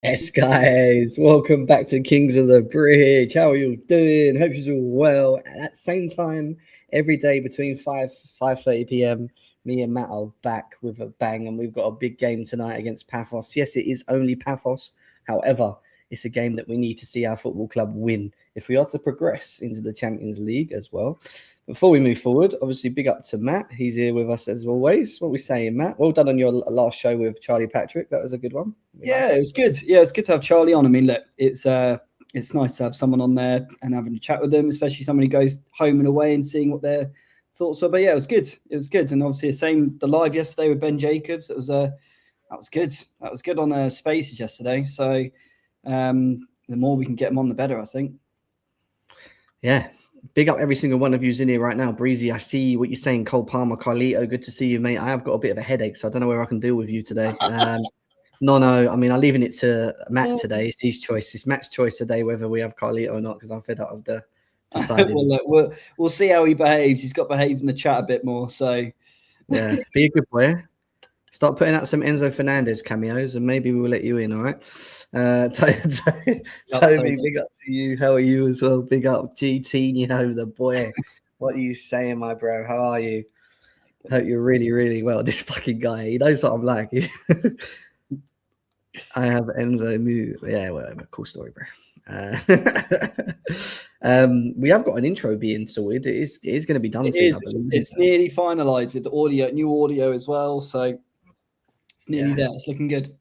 Yes, guys, welcome back to Kings of the Bridge. How are you doing? Hope you're all well. At the same time, every day between 5:30 p.m., me and Matt are back with a bang, and we've got a big game tonight against Pafos. Yes, it is only Pafos. However, it's a game that we need to see our football club win if we are to progress into the Champions League as well. Before we move forward, obviously, big up to Matt. He's here with us as always. What are we saying, Matt? Well done on your last show with Charlie Patrick. That was a good one. Yeah, it was good. Yeah, it's good to have Charlie on. I mean, look, it's nice to have someone on there and having a chat with them, especially somebody who goes home and away and seeing what their thoughts were. But yeah, it was good. It was good. And obviously the live yesterday with Ben Jacobs, that was good. That was good on Spaces yesterday. So the more we can get them on, the better, I think. Yeah. Big up every single one of you's in here right now. Breezy, I see what you're saying. Cole Palmer, Carlito, good to see you, mate. I have got a bit of a headache, so I don't know where I can deal with you today. No. I mean, I'm leaving it to Matt today. It's his choice. It's Matt's choice today whether we have Carlito or not, because I'm fed up of the deciding. Well, look, we'll see how he behaves. He's got behaved in the chat a bit more, so yeah, be a good boy. Start putting out some Enzo Fernandez cameos, and maybe we'll let you in. All right, Toby, big up to you. How are you as well? Big up, GT, the boy. What are you saying, my bro? How are you? Hope you're really, really well. This fucking guy, he knows what I'm like. I have Enzo move. Yeah, whatever. Cool story, bro. We have got an intro being sorted. It is going to be done soon. It's nearly finalised with the new audio as well. So it's nearly there. It's looking good.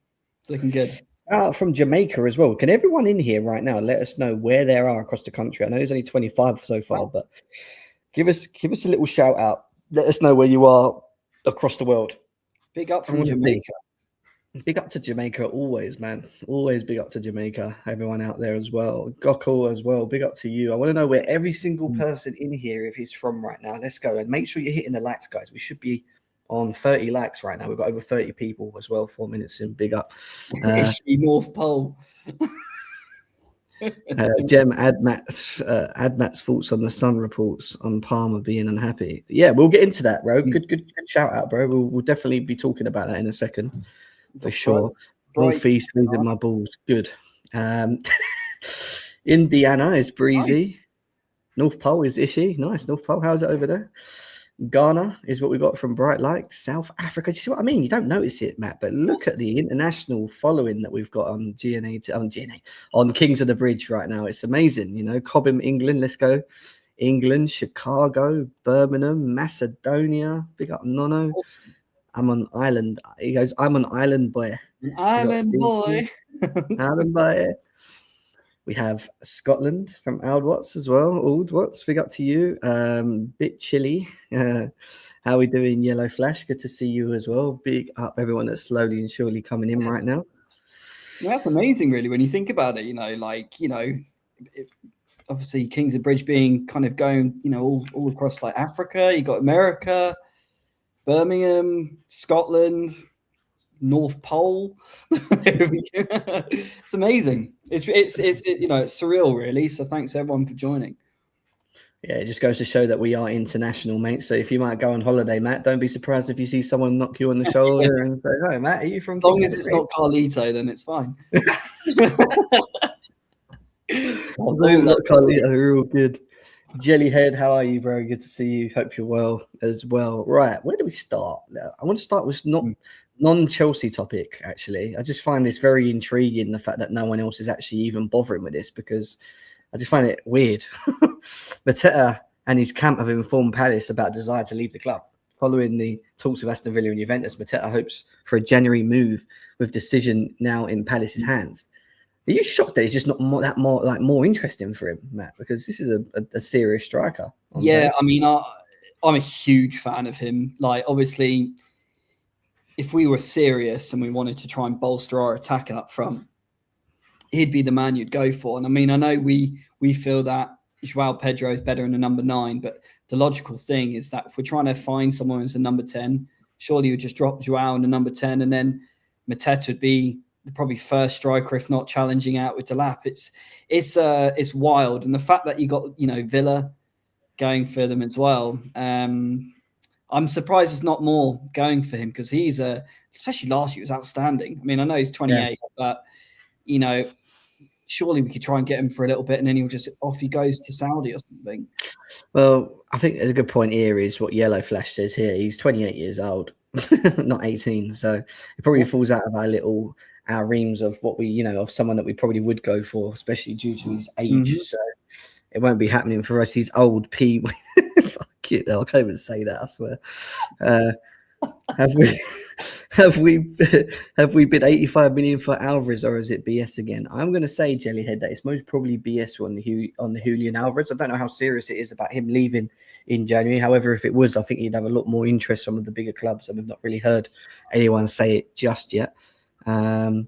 From Jamaica as well. Can everyone in here right now let us know where they are across the country? I know there's only 25 so far, but give us a little shout out. Let us know where you are across the world. Big up from Jamaica. Big up to Jamaica always, man. Always big up to Jamaica. Everyone out there as well. Gokul as well. Big up to you. I want to know where every single person in here, if he's from right now. Let's go. And make sure you're hitting the likes, guys. We should be on 30 likes right now. We've got over 30 people as well. 4 minutes in. Big up. North Pole. Jem, add Matt's thoughts on the Sun reports on Palmer being unhappy. Yeah, we'll get into that, bro. Good shout out, bro. We'll definitely be talking about that in a second. For sure. Northeast losing my balls. Good. Indiana is breezy. Nice. North Pole is Ishi. Nice. North Pole. How's it over there? Ghana is what we got from Bright Light. South Africa. Do you see what I mean? You don't notice it, Matt, but look at the international following that we've got on on Kings of the Bridge right now. It's amazing. Cobham, England. Let's go. England, Chicago, Birmingham, Macedonia. Big up Nono. Awesome. I'm on Ireland. He goes, I'm an Island boy. Island boy. Island boy. We have Scotland from Aldwatts as well. Aldwatts, big up to you. Bit chilly. How we doing, Yellow Flash? Good to see you as well. Big up everyone that's slowly and surely coming in right now. Yeah, that's amazing, really, when you think about it. Obviously Kings of Bridge being kind of going, all across like Africa. You got America, Birmingham, Scotland, North Pole. It's amazing. It's surreal, really. So thanks everyone for joining. Yeah, it just goes to show that we are international, mate. So if you might go on holiday, Matt, don't be surprised if you see someone knock you on the shoulder and say, "Hi, Matt, are you from?" As long as it's not Carlito, then it's fine. Carlito, we're all good. Jellyhead, how are you, bro? Good to see you. Hope you're well as well. Right, where do we start? I want to start with non-Chelsea topic, actually. I just find this very intriguing, the fact that no one else is actually even bothering with this, because I just find it weird. Mateta and his camp have informed Palace about desire to leave the club. Following the talks with Aston Villa and Juventus, Mateta hopes for a January move, with decision now in Palace's hands. Are you shocked that it's just not more interesting for him, Matt? Because this is a serious striker. Yeah, I mean, I'm a huge fan of him. Like, obviously, if we were serious and we wanted to try and bolster our attacking up front, he'd be the man you'd go for. And I mean, I know we feel that Joao Pedro is better in the number 9, but the logical thing is that if we're trying to find someone who's a number 10, surely you would just drop Joao in the number 10, and then Mateta would be the probably first striker, if not challenging out with Delap. It's wild. And the fact that you got, Villa going for them as well. I'm surprised there's not more going for him, because he's especially last year, was outstanding. I mean, I know he's 28, but you know, surely we could try and get him for a little bit, and then off he goes to Saudi or something. Well, I think there's a good point here is what Yellow Flash says here. He's 28 years old, not 18. So it probably falls out of our reams of what we, of someone that we probably would go for, especially due to his age. Mm-hmm. So it won't be happening for us. He's old. Fuck it, I can't even say that, I swear. Have we bid 85 million for Alvarez, or is it BS again? I'm going to say, Jellyhead, that it's most probably BS on the Julian Alvarez. I don't know how serious it is about him leaving in January. However, if it was, I think he'd have a lot more interest from the bigger clubs, and we've not really heard anyone say it just yet. The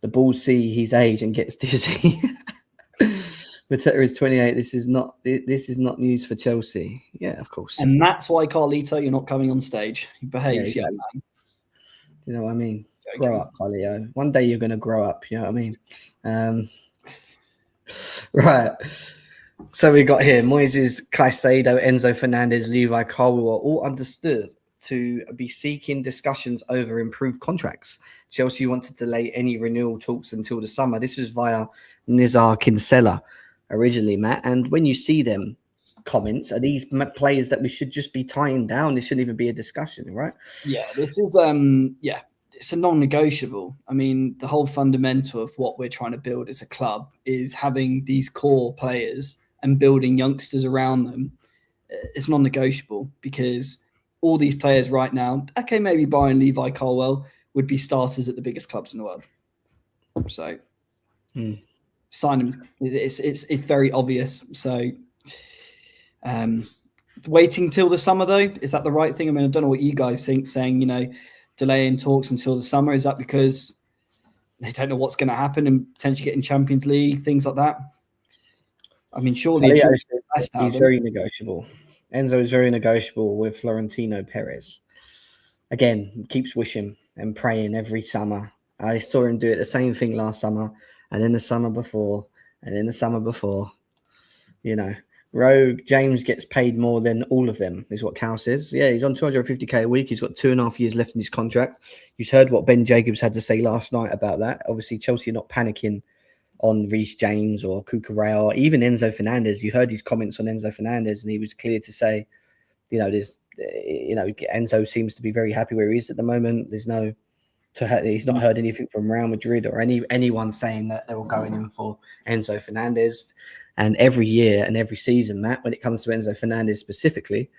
Bulls see his age and gets dizzy. Mateta is 28. This is not news for Chelsea. Yeah, of course. And that's why, Carlito, you're not coming on stage. You behave, exactly. man. You know what I mean? Joking. Grow up, Carlito. One day you're going to grow up. You know what I mean? Right. So we got here Moises Caicedo, Enzo Fernandez, Levi Colwill are all understood to be seeking discussions over improved contracts. Chelsea want to delay any renewal talks until the summer. This was via Nizar Kinsella originally, Matt. And when you see them comments, are these players that we should just be tying down? This shouldn't even be a discussion, right? Yeah, this is it's a non-negotiable. I mean, the whole fundamental of what we're trying to build as a club is having these core players and building youngsters around them. It's non-negotiable because all these players right now, okay, maybe buying Levi Colwill would be starters at the biggest clubs in the world. So sign him. It's very obvious. So waiting till the summer, though, is that the right thing? I mean, I don't know what you guys think, saying, delaying talks until the summer. Is that because they don't know what's going to happen and potentially getting Champions League, things like that? I mean, surely he's very negotiable. Enzo is very negotiable with Florentino Perez. Again, he keeps wishing and praying every summer. I saw him do it the same thing last summer, and then the summer before, and then the summer before. Rogue James gets paid more than all of them, is what Cal says. Yeah, he's on 250k a week. He's got 2.5 years left in his contract. You heard what Ben Jacobs had to say last night about that. Obviously, Chelsea are not panicking on Reece James or Cucurella or even Enzo Fernandez. You heard his comments on Enzo Fernandez, and he was clear to say, Enzo seems to be very happy where he is at the moment. He's not heard anything from Real Madrid or anyone saying that they were going in for Enzo Fernandez. And every year and every season, Matt, when it comes to Enzo Fernandez specifically,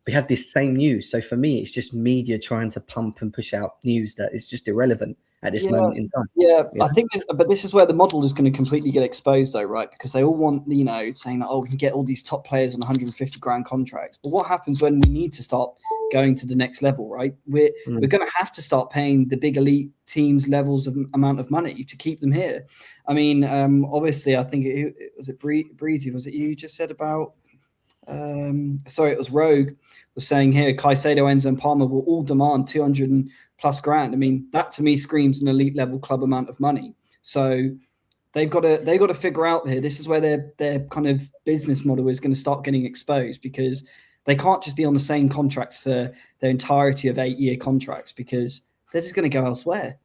we have this same news. So for me, it's just media trying to pump and push out news that is just irrelevant at this moment in time. Yeah, I think this is where the model is going to completely get exposed, though, right? Because they all want, saying that, we can get all these top players on 150 grand contracts. But what happens when we need to start going to the next level, right? We're going to have to start paying the big elite teams levels of amount of money to keep them here. I mean, obviously, I think it was Breezy. Was it you just said about? It was Rogue was saying here, Caicedo, Enzo, and Palmer will all demand 200 plus grand. I mean, that to me screams an elite level club amount of money. So they've got to figure out here. This is where their kind of business model is going to start getting exposed, because they can't just be on the same contracts for their entirety of 8-year contracts, because they're just going to go elsewhere.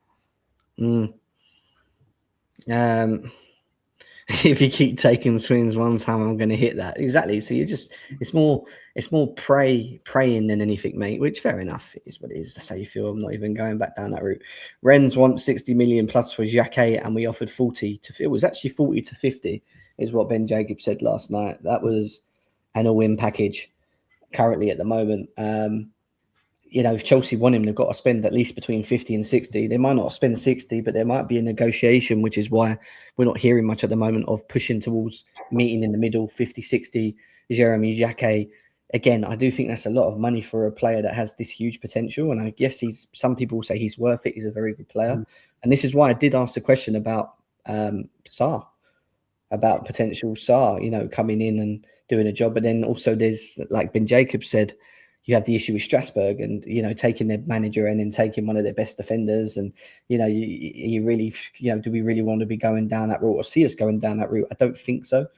If you keep taking swings one time, I'm going to hit that. Exactly. So it's more praying than anything, mate, which fair enough. It is what it is. That's how you feel. I'm not even going back down that route. Rennes wants 60 million plus for Jacquet, and we offered 40 to, it was actually 40 to 50 is what Ben Jacobs said last night. That was an all-in package currently at the moment. If Chelsea want him, they've got to spend at least between 50 and 60. They might not spend 60, but there might be a negotiation, which is why we're not hearing much at the moment of pushing towards meeting in the middle, 50, 60, Jeremy Jacquet. Again, I do think that's a lot of money for a player that has this huge potential. And I guess some people will say he's worth it. He's a very good player. And this is why I did ask the question about Sarr, about potential Sarr, coming in and doing a job. But then also there's, like Ben Jacobs said, you have the issue with Strasbourg and, taking their manager and then taking one of their best defenders. And, you really, do we really want to be going down that route or see us going down that route? I don't think so.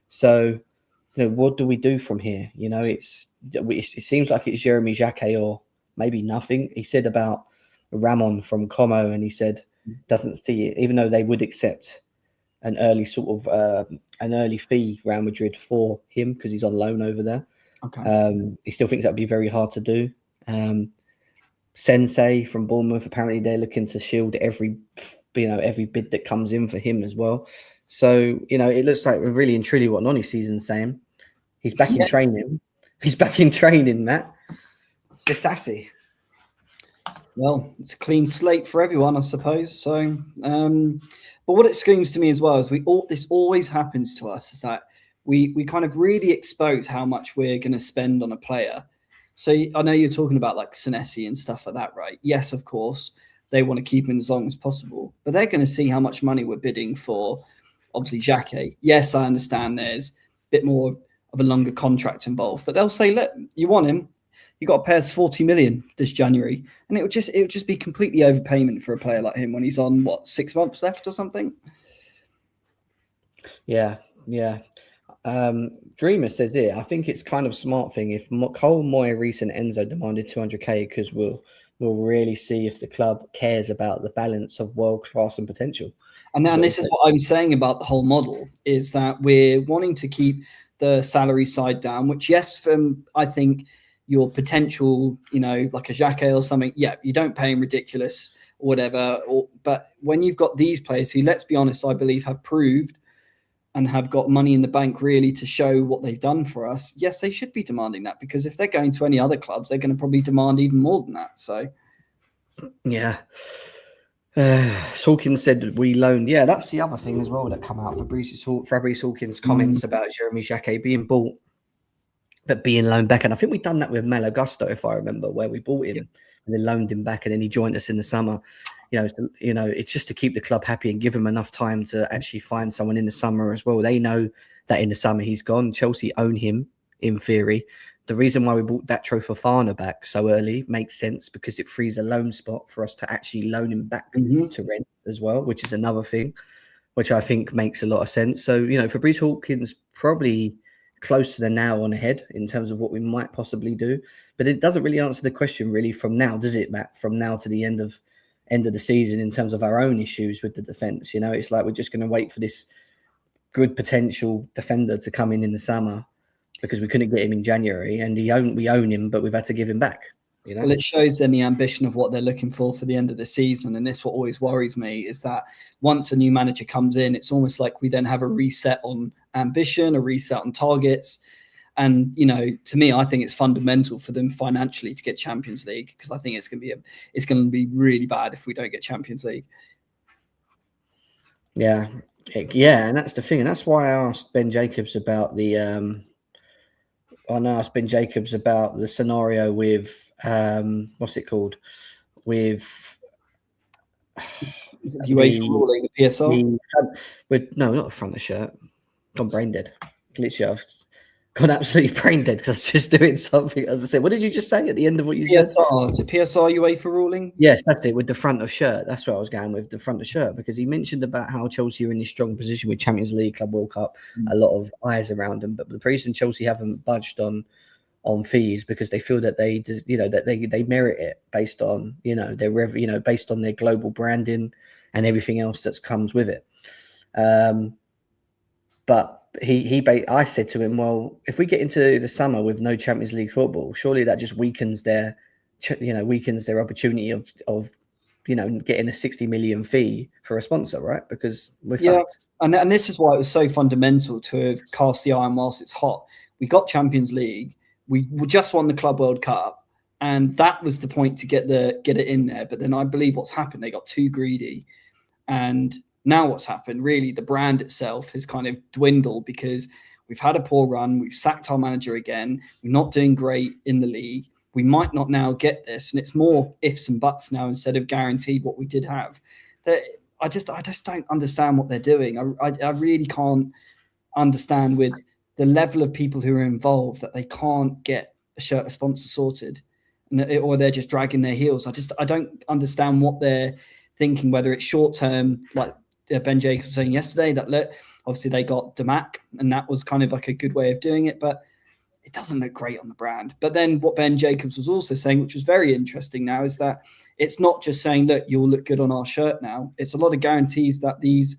So, what do we do from here? It seems like it's Jeremy Jacquet or maybe nothing. He said about Ramon from Como, and he said, doesn't see it, even though they would accept an early an early fee Real Madrid for him because he's on loan over there. Okay. He still thinks that would be very hard to do. Sensei from Bournemouth, apparently they're looking to shield every bid that comes in for him as well. So, it looks like we're really and truly what Noni season's saying. He's back in training. He's back in training, Matt. They're sassy. Well, it's a clean slate for everyone, I suppose. So, but what it screams to me as well is this always happens to us, is that we kind of really expose how much we're going to spend on a player. So I know you're talking about like Senesi and stuff like that, right? Yes, of course, they want to keep him as long as possible, but they're going to see how much money we're bidding for, obviously, Xhaka. Yes, I understand there's a bit more of a longer contract involved, but they'll say, look, you want him, you got to pay us 40 million this January. And it would just be completely overpayment for a player like him when he's on 6 months left or something. Yeah. Dreamer says it. I think it's kind of smart thing if Cole, Moy, Reece and Enzo demanded 200k because we'll really see if the club cares about the balance of world class and potential. And this is what I'm saying about the whole model, is that we're wanting to keep the salary side down, which, yes, from I think your potential, like a Xhaka or something, yeah, you don't pay him ridiculous or whatever. But when you've got these players who, let's be honest, I believe have proved and have got money in the bank really to show what they've done for us, yes, they should be demanding that, because if they're going to any other clubs, they're going to probably demand even more than that. So, yeah. Hawkins said we loaned. Yeah, that's the other thing as well that come out. Fabrice Hawkins' comments about Jeremy Xhaka being bought, but being loaned back. And I think we've done that with Malagusto, if I remember, where we bought him and then loaned him back, and then he joined us in the summer. It's just to keep the club happy and give him enough time to actually find someone in the summer as well. They know that in the summer he's gone. Chelsea own him in theory. The reason why we bought that Fofana back so early makes sense, because it frees a loan spot for us to actually loan him back to rent as well, which is another thing, which I think makes a lot of sense. So, Fabrice Hawkins probably close to the nail on the head in terms of what we might possibly do. But it doesn't really answer the question really from now, does it, Matt? From now to the end of the season in terms of our own issues with the defence. It's like we're just going to wait for this good potential defender to come in the summer because we couldn't get him in January, and we own him, but we've had to give him back. Well, it shows then the ambition of what they're looking for the end of the season. And this what always worries me is that once a new manager comes in, it's almost like we then have a reset on ambition, a reset on targets. And, to me, I think it's fundamental for them financially to get Champions League, because I think it's going to be really bad if we don't get Champions League. Yeah. And that's the thing. And that's why I asked Ben Jacobs about the scenario with what's it called? With the UEFA ruling, the PSR? No, not the front of the shirt. Gone brain dead. Literally, I've gone absolutely brain dead because I was just doing something. As I said, what did you just say at the end of what you said? Is it PSR UEFA ruling? Yes, that's it, with the front of shirt. That's where I was going with, the front of shirt, because he mentioned about how Chelsea are in this strong position with Champions League, Club World Cup, a lot of eyes around them. But the reason Chelsea haven't budged on fees because they feel that they merit it based on their based on their global branding and everything else that comes with it. But I said to him, well, if we get into the summer with no Champions League football, surely that just weakens their opportunity of getting a 60 million fee for a sponsor, right? Because we're fucked. And this is why it was so fundamental to have cast the iron whilst it's hot. We got Champions League. We just won the Club World Cup, and that was the point to get it in there. But then I believe what's happened, they got too greedy, and now what's happened, really, the brand itself has kind of dwindled because we've had a poor run. We've sacked our manager again. We're not doing great in the league. We might not now get this, and it's more ifs and buts now instead of guaranteed what we did have. I just don't understand what they're doing. I really can't understand with the level of people who are involved that they can't get a sponsor sorted, or they're just dragging their heels. I don't understand what they're thinking, whether it's short term, like Ben Jacobs was saying yesterday, that look, obviously they got Damac, and that was kind of like a good way of doing it, but it doesn't look great on the brand. But then what Ben Jacobs was also saying, which was very interesting now, is that it's not just saying, look, you'll look good on our shirt now. It's a lot of guarantees that these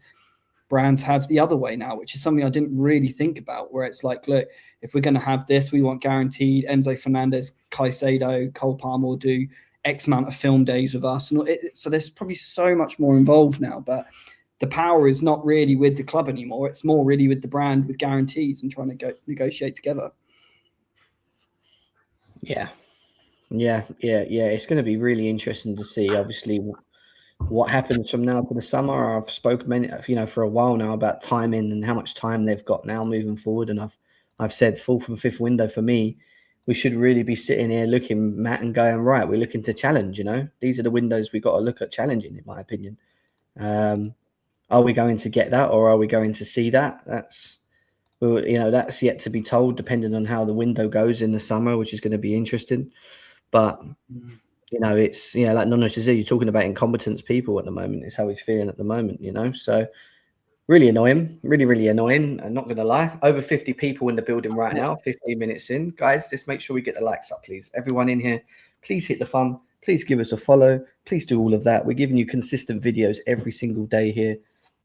brands have the other way now, which is something I didn't really think about, where it's like, look, if we're going to have this, we want guaranteed Enzo Fernandez, Caicedo, Cole Palmer will do X amount of film days with us. And so there's probably so much more involved now, but the power is not really with the club anymore. It's more really with the brand, with guarantees and trying to negotiate together. Yeah. It's going to be really interesting to see, obviously, what happens from now to the summer. I've spoken, for a while now about timing and how much time they've got now moving forward. And I've said 4th and 5th window for me, we should really be sitting here looking, Matt, and going, right, we're looking to challenge. These are the windows we've got to look at challenging, in my opinion. Are we going to get that, or are we going to see that? That's yet to be told, depending on how the window goes in the summer, which is going to be interesting. But it's like Nono says, you're talking about incompetence people at the moment. It's how he's feeling at the moment. So really annoying, really, really annoying. I'm not going to lie. Over 50 people in the building right now. 15 minutes in, guys. Just make sure we get the likes up, please. Everyone in here, please hit the fun. Please give us a follow. Please do all of that. We're giving you consistent videos every single day here.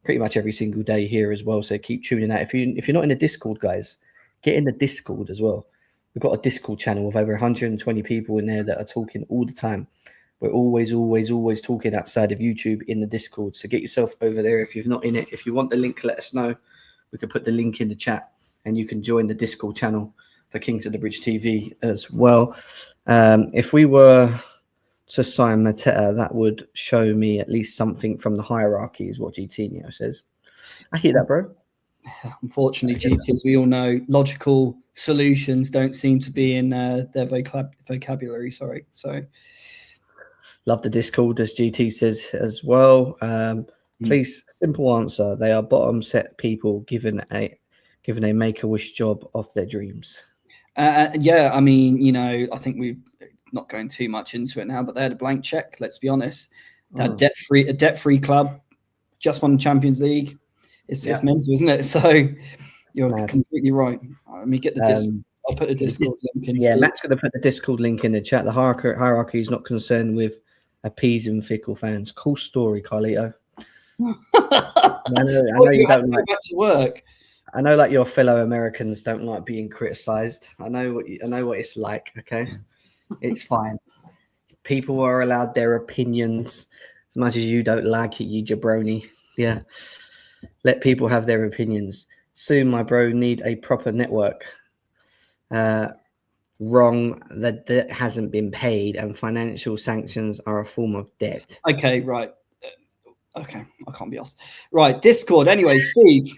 Pretty much every single day here as well. So keep tuning out. If you're not in the Discord, guys, get in the Discord as well. We've got a Discord channel with over 120 people in there that are talking all the time. We're always talking outside of YouTube in the Discord. So get yourself over there if you're not in it. If you want the link, let us know. We can put the link in the chat and you can join the Discord channel for Kings of the Bridge TV as well. If we were to sign Mateta, that would show me at least something from the hierarchy, is what GT says. I hear that, bro. Unfortunately, GT, as we all know, logical solutions don't seem to be in their vocabulary. Sorry. So, love the Discord, as GT says as well. Please, simple answer. They are bottom set people given a make-a-wish job of their dreams. Yeah, I mean, I think we're not going too much into it now, but they had a blank check. Let's be honest. That debt-free club just won the Champions League. It's mental, isn't it? So you're completely right. Let me get the Discord. I'll put the Discord link in. Yeah, Matt's going to put the Discord link in the chat. The hierarchy is not concerned with appeasing fickle fans. Cool story, Carlito. I know you don't like back to work. I know, like, your fellow Americans don't like being criticized. I know what it's like. Okay, it's fine. People are allowed their opinions as much as you don't like it, you jabroni. Yeah, let people have their opinions. Soon, my bro, need a proper network. Wrong, the debt hasn't been paid, and financial sanctions are a form of debt. Okay, right. Okay, I can't be asked. Right, Discord. Anyway, Steve.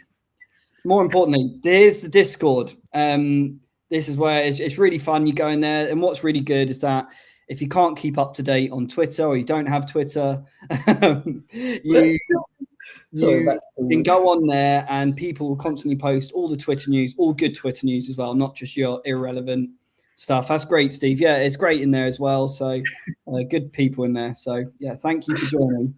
More importantly, here's the Discord. This is where it's really fun. You go in there, and what's really good is that if you can't keep up to date on Twitter or you don't have Twitter, you can go on there, and people will constantly post all the Twitter news, all good Twitter news as well, not just your irrelevant stuff. That's great, Steve. Yeah, it's great in there as well. So good people in there. So yeah, thank you for joining.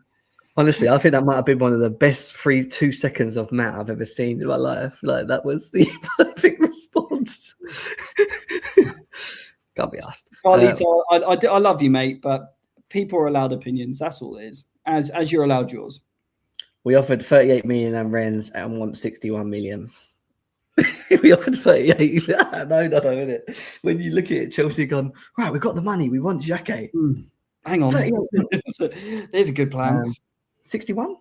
Honestly, I think that might have been one of the best 2 seconds of Matt I've ever seen in my life. Like, that was the perfect response. Can't be asked. Carlito, I love you, mate, but people are allowed opinions. That's all it is. As you're allowed yours. We offered 38 million and Rennes and want 61 million. We offered 38. No, innit? When you look at it, Chelsea gone, right, we've got the money. We want Xhaka. Hang on. There's a good plan. 61?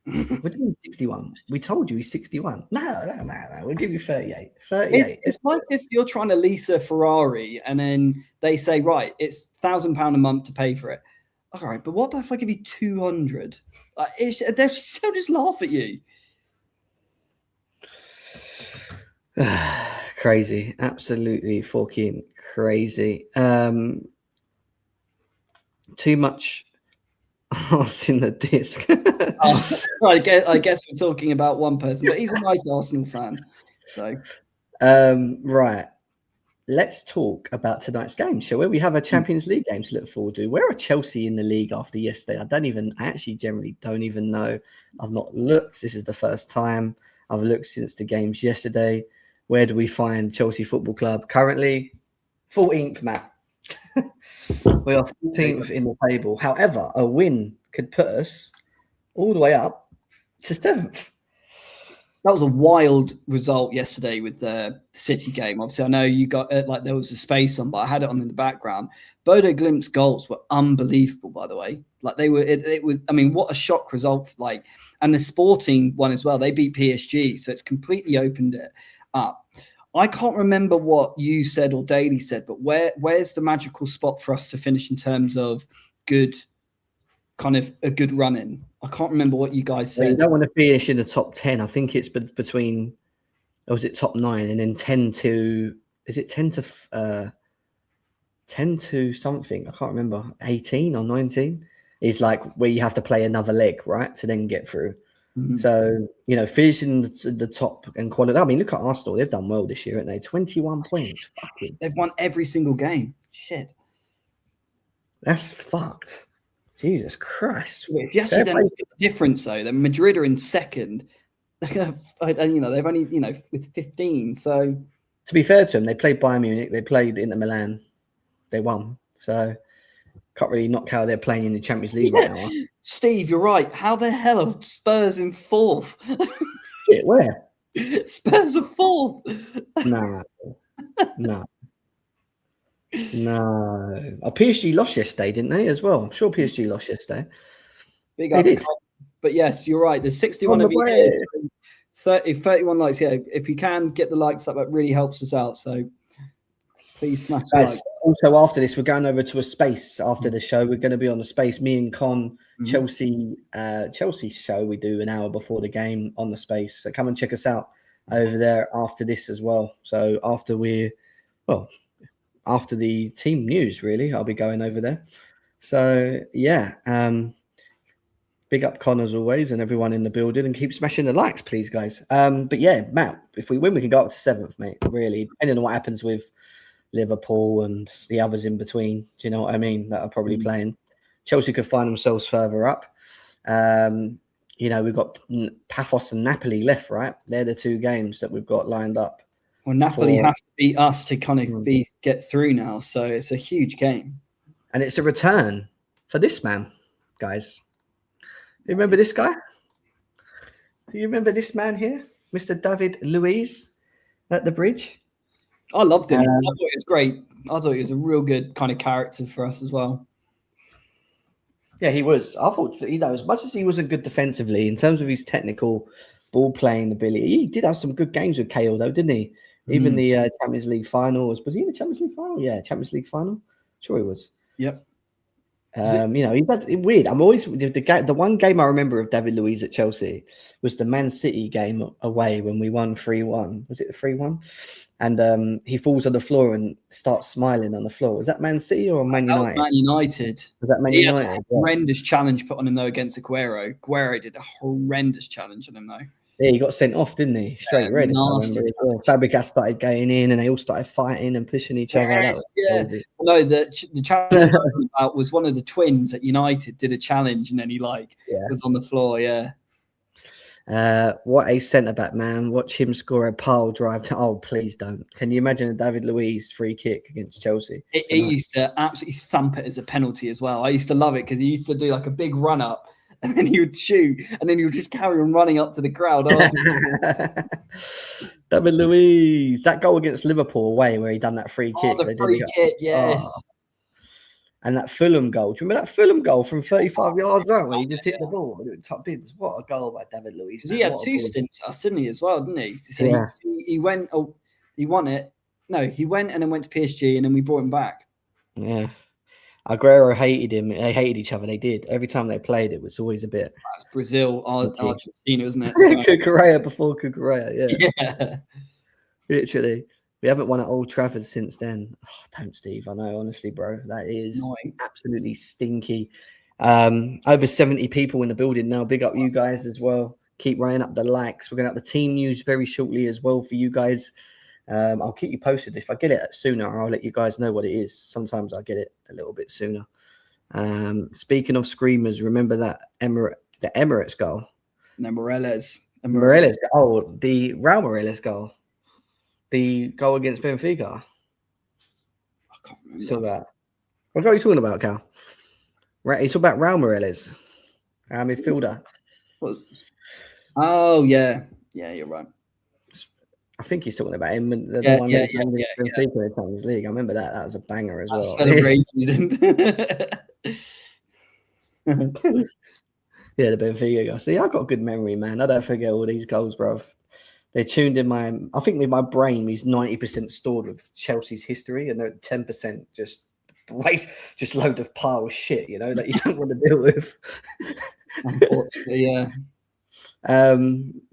We're doing 61. We told you he's 61. No. We'll give you 38. 38. It's like if you're trying to lease a Ferrari and then they say, right, it's £1,000 a month to pay for it. All right, but what if I give you 200? They'll still just laugh at you. Crazy. Absolutely fucking crazy. Too much arse in the disc. I guess we're talking about one person, but he's a nice Arsenal fan. So, right. Let's talk about tonight's game, shall we? We have a Champions League game to look forward to. Where are Chelsea in the league after yesterday? I actually generally don't even know. I've not looked. This is the first time I've looked since the games yesterday. Where do we find Chelsea Football Club? Currently 14th, Matt. We are 14th in the table. However, a win could put us all the way up to 7th. That was a wild result yesterday with the City game. Obviously, I know you got there was a space on, but I had it on in the background. Bodo Glimt's goals were unbelievable, by the way. Like they were, it was. I mean, what a shock result! Like, and the Sporting one as well. They beat PSG, so it's completely opened it up. I can't remember what you said or Daly said, but where's the magical spot for us to finish in terms of good, kind of a good run in? I can't remember what you guys said. You don't want to finish in the top 10. I think it's between, or was it top 9 and then 10 to, is it 10 to 10 to something? I can't remember. 18 or 19 is like where you have to play another leg, right, to then get through. Mm-hmm. So, finishing the top and quality. I mean, look at Arsenal. They've done well this year, haven't they? 21 points. Fucking. They've won every single game. Shit. That's fucked. Jesus Christ. If you actually then look at the difference, though, then Madrid are in second. They've only, with 15. So, to be fair to them, they played Bayern Munich. They played Inter Milan. They won. So, can't really knock how they're playing in the Champions League right now. Steve, you're right. How the hell are Spurs in 4th? Shit, where? Spurs are 4th. No. PSG lost yesterday, didn't they, as well? I'm sure PSG lost yesterday. Big up. But yes, you're right. There's 61 of you here. 31 likes. Yeah, if you can get the likes up, that really helps us out. So please smash the likes. Also, after this, we're going over to a space after the show. We're going to be on the space. Me and Con, Chelsea show. We do an hour before the game on the space. So come and check us out over there after this as well. So after the team news, really, I'll be going over there. So, yeah, big up Con as always and everyone in the building, and keep smashing the likes, please, guys. But, yeah, Matt, if we win, we can go up to 7th, mate, really, depending on what happens with Liverpool and the others in between. Do you know what I mean, that are probably playing? Chelsea could find themselves further up. We've got Pafos and Napoli left, right? They're the 2 games that we've got lined up. Well, Napoli have to beat us to kind of get through now, so it's a huge game. And it's a return for this man, guys. You remember this guy? Do you remember this man here? Mr. David Luiz at the bridge? I loved him. I thought it was great. I thought he was a real good kind of character for us as well. Yeah, he was. I thought, as much as he wasn't good defensively, in terms of his technical ball playing ability, he did have some good games with KO, though, didn't he? Even the Champions League final. Was he in the Champions League final? Yeah, Champions League final. Sure he was. Yep. He's had weird. I'm always the one game I remember of David Luiz at Chelsea was the Man City game away when we won 3-1. Was it 3-1? And he falls on the floor and starts smiling on the floor. Was that Man City or Man United? That was Man United. Was that Man United? Had a horrendous challenge put on him though against Aguero. Aguero did a horrendous challenge on him though. Yeah, he got sent off, didn't he? Straight red. Fabregas started going in, and they all started fighting and pushing each other. No, the challenge about was one of the twins at United did a challenge, and then he was on the floor. Yeah. What a centre back, man! Watch him score a pile drive. Oh, please don't! Can you imagine a David Luiz free kick against Chelsea? He used to absolutely thump it as a penalty as well. I used to love it because he used to do like a big run up. And then he would shoot, and then he would just carry on running up to the crowd. David Luiz, that goal against Liverpool away where he done that free kick. The free kick, yes. Oh. And that Fulham goal. Do you remember that Fulham goal from 35 yards out where he just hit the ball? Top bins. What a goal by David Luiz. He had 2 stints at us, didn't he, as well, didn't he? So he went, he won it. No, he went and then went to PSG, and then we brought him back. Yeah. Aguero hated him. They hated each other. They did. Every time they played, it was always a bit. That's Brazil, Argentina, isn't it? Cucurella before Cucurella, yeah. Literally. We haven't won at Old Trafford since then. Oh, don't, Steve. I know, honestly, bro. That is annoying. Absolutely stinky. Over 70 people in the building now. Big up you guys as well. Keep running up the likes. We're going to have the team news very shortly as well for you guys. I'll keep you posted. If I get it sooner, I'll let you guys know what it is. Sometimes I get it a little bit sooner. Speaking of screamers, remember that Emirates goal? Morelos. Oh, the Raul Morelos goal. The goal against Benfica. I can't remember. Still that. What are you talking about, Cal? Right, he's talking about Raul Morales, our midfielder. Oh yeah, you're right. I think he's talking about him. The Yeah, one that he banged in the Champions League. I remember that. That was a banger as well. Celebration, didn't. Yeah, the Benfica guy. See, I got a good memory, man. I don't forget all these goals, bro. They're tuned in my. I think with my brain is 90% stored with Chelsea's history, and they're 10% just load of pile of shit, that you don't want to deal with. Unfortunately, yeah.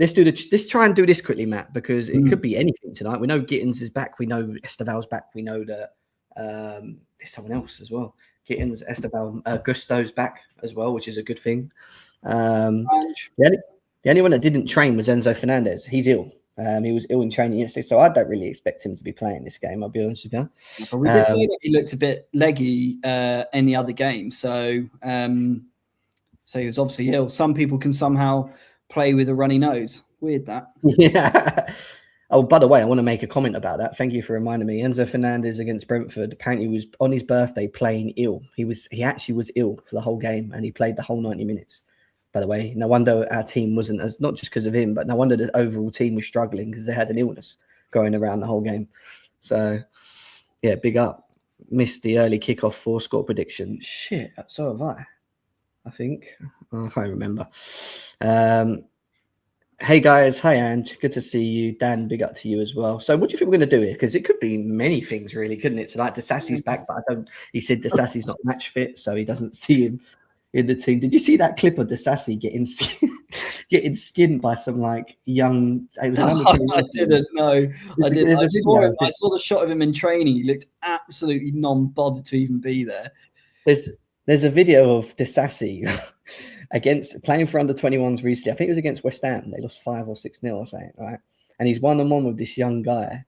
Let's try and do this quickly, Matt, because it could be anything tonight. We know Gittins is back. We know Esteval's back. We know that there's someone else as well. Gittins, Esteval, Gusto's back as well, which is a good thing. The only one that didn't train was Enzo Fernandez. He's ill. He was ill in training yesterday, so I don't really expect him to be playing this game. I'll be honest with you. But we did say that he looked a bit leggy in the other game, so he was obviously ill. Some people can somehow play with a runny nose. Weird that. Yeah. Oh, by the way, I want to make a comment about that. Thank you for reminding me. Enzo Fernandez against Brentford apparently was on his birthday playing ill. He actually was ill for the whole game, and he played the whole 90 minutes. By the way, no wonder our team wasn't as, not just because of him, but no wonder the overall team was struggling because they had an illness going around the whole game. So, yeah, big up. Missed the early kickoff 4-score prediction. Shit, so have I think. I can't remember. Hey guys, hi Ange, good to see you. Dan, big up to you as well. So, what do you think we're going to do here? Because it could be many things, really, couldn't it? Tonight, Desassi's back, but he said Desassi's not match fit, so he doesn't see him in the team. Did you see that clip of Desassi getting skinned by some young? It was I didn't know. I did. I saw the shot of him in training. He looked absolutely non-bothered to even be there. There's a video of Desassi against playing for under 21s recently. I think it was against West Ham. They lost 5 or 6-0 or something, right? And he's 1-on-1 with this young guy.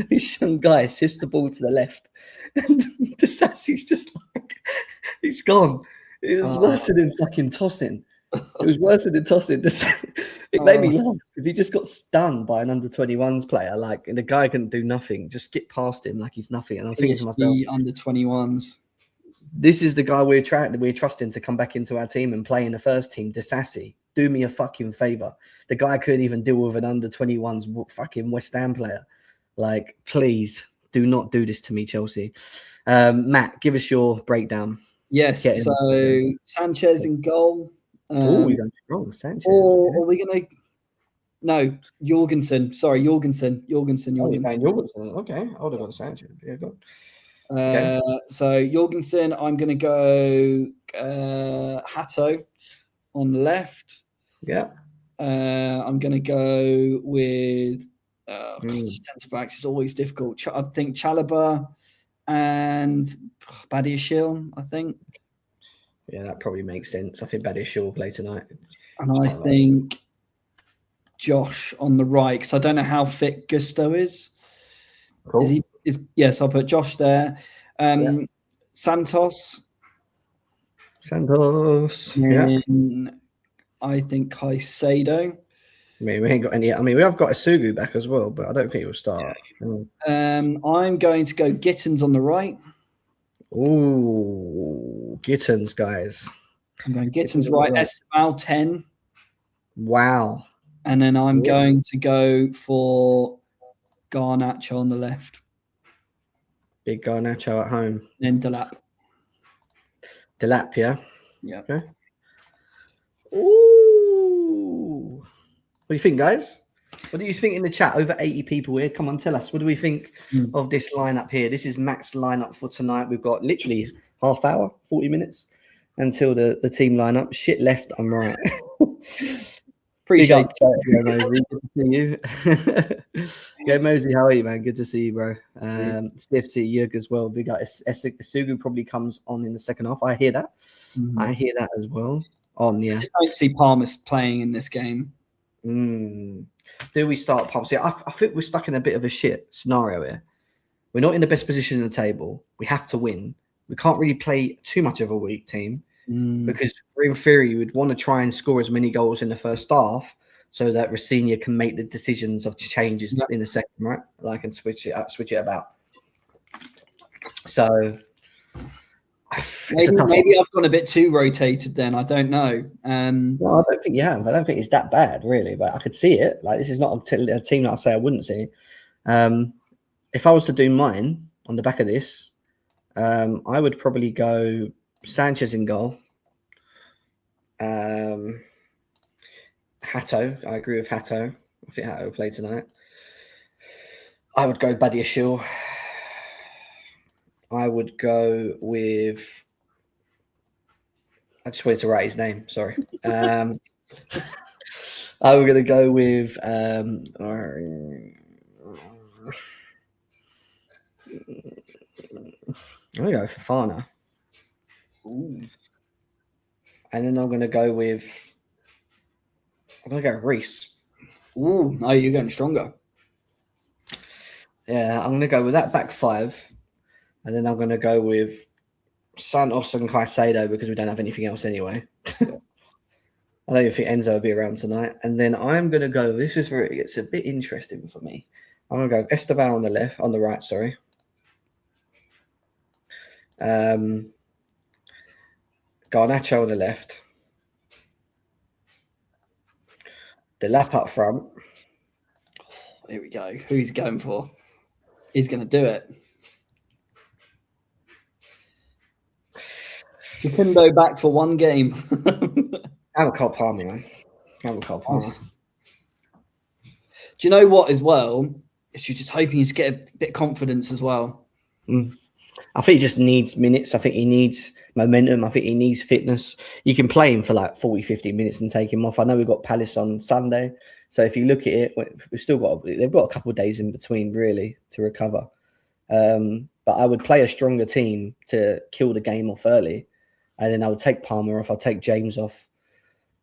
This young guy shifts the ball to the left. And Desassi's just he's gone. It was worse than fucking tossing. It was worse than tossing. It made me laugh because he just got stunned by an under 21s player. And the guy couldn't do nothing. Just skip past him like he's nothing. And I'm thinking to myself, under 21s. This is the guy we're trusting to come back into our team and play in the first team. Desassi, do me a fucking favor. The guy couldn't even deal with an under 21s fucking West Ham player. Please do not do this to me, Chelsea. Matt, give us your breakdown. Yes, so Sanchez in goal. We're going strong, Sanchez. Or are we going to? No, Jorgensen. Sorry, Jorgensen. Jorgensen. Okay, I would have got Sanchez. Yeah, go on. Okay. So Jorgensen, I'm going to go Hato on the left. Yeah. I'm going to go with centre backs is always difficult. I think Chalobah and Badiashile, I think. Yeah, that probably makes sense. I think Badiashile will play tonight. And I think Josh on the right, because I don't know how fit Gusto is. Cool. Yes, I'll put Josh there. Santos. Yeah. I think Caicedo. We ain't got any. We have got Isugu back as well, but I don't think he'll start. I'm going to go Gittins on the right. Ooh, Gittins, guys. I'm going Gittins right. Esteval 10. Wow. And then I'm going to go for Garnacho on the left. Big Garnacho at home. Then Delap. Delap, yeah? Yeah. Okay. Ooh. What do you think, guys? What do you think in the chat? Over 80 people here. Come on, tell us. What do we think of this lineup here? This is Matt's lineup for tonight. We've got literally half hour, 40 minutes until the team lineup. Shit left, I'm right. Appreciate it, Mosey. Good to see you. Yeah, Mosey, how are you, man? Good to see you, bro. Stiff see Jurg as well. Big up. Sugu probably comes on in the second half. I hear that. I hear that as well. Yeah. I just don't see Palmer playing in this game. Do we start Palmer? See, I think we're stuck in a bit of a shit scenario here. We're not in the best position in the table. We have to win. We can't really play too much of a weak team. Because in theory, you would want to try and score as many goals in the first half so that Rafinha can make the decisions of changes in the second, right? And switch it about. So Maybe I've gone a bit too rotated then. I don't know. No, I don't think you have. I don't think it's that bad, really, but I could see it. Like, this is not a team that I say I wouldn't see. If I was to do mine on the back of this, I would probably go Sanchez in goal. Hato, I agree with Hato. I think Hato will play tonight. I would go Badiashile. I would go with. I just wanted to write his name. Sorry. I'm going to go with. I'm going to go for Fafana. Ooh. And then I'm going to go with. I'm going to go Reece. Ooh, no, you're going stronger. Yeah, I'm going to go with that back five. And then I'm going to go with Santos and Caicedo because we don't have anything else anyway. I don't even think Enzo will be around tonight. And then I'm going to go. This is where it gets a bit interesting for me. I'm going to go Esteban on the right. Sorry. Garnacho on the left. Delap up front. Here we go. Who he's going for? He's going to do it. Facundo back for one game. I'm a Cole Palmer, man. I'm a Cole Palmer. Do you know what as well? You're just hoping to get a bit of confidence as well. I think he just needs minutes. I think he needs momentum. I think he needs fitness. You can play him for like 40, 50 minutes and take him off. I know we've got Palace on Sunday. So if you look at it, they've got a couple of days in between really to recover. But I would play a stronger team to kill the game off early. And then I would take Palmer off. I'll take James off.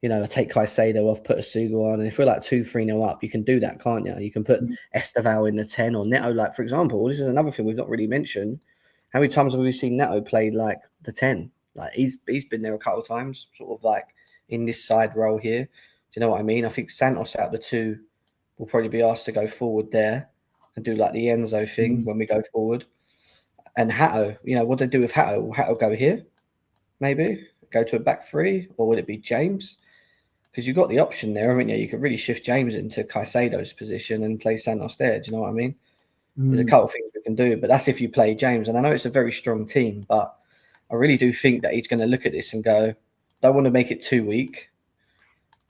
I take Caicedo off, put Asugu on. And if we're like 2-3-0 up, you can do that, can't you? You can put Esteval in the 10 or Neto. Like, for example, this is another thing we've not really mentioned. How many times have we seen Neto play like the 10? Like, he's been there a couple of times, sort of like in this side role here. Do you know what I mean? I think Santos out the 2 will probably be asked to go forward there and do like the Enzo thing when we go forward. And Hato, what do they do with Hato? Will Hato go here? Maybe go to a back 3, or would it be James? Because you've got the option there, haven't you? You could really shift James into Caicedo's position and play Santos there. Do you know what I mean? There's a couple of things we can do, but that's if you play James. And I know it's a very strong team, but I really do think that he's going to look at this and go, don't want to make it too weak.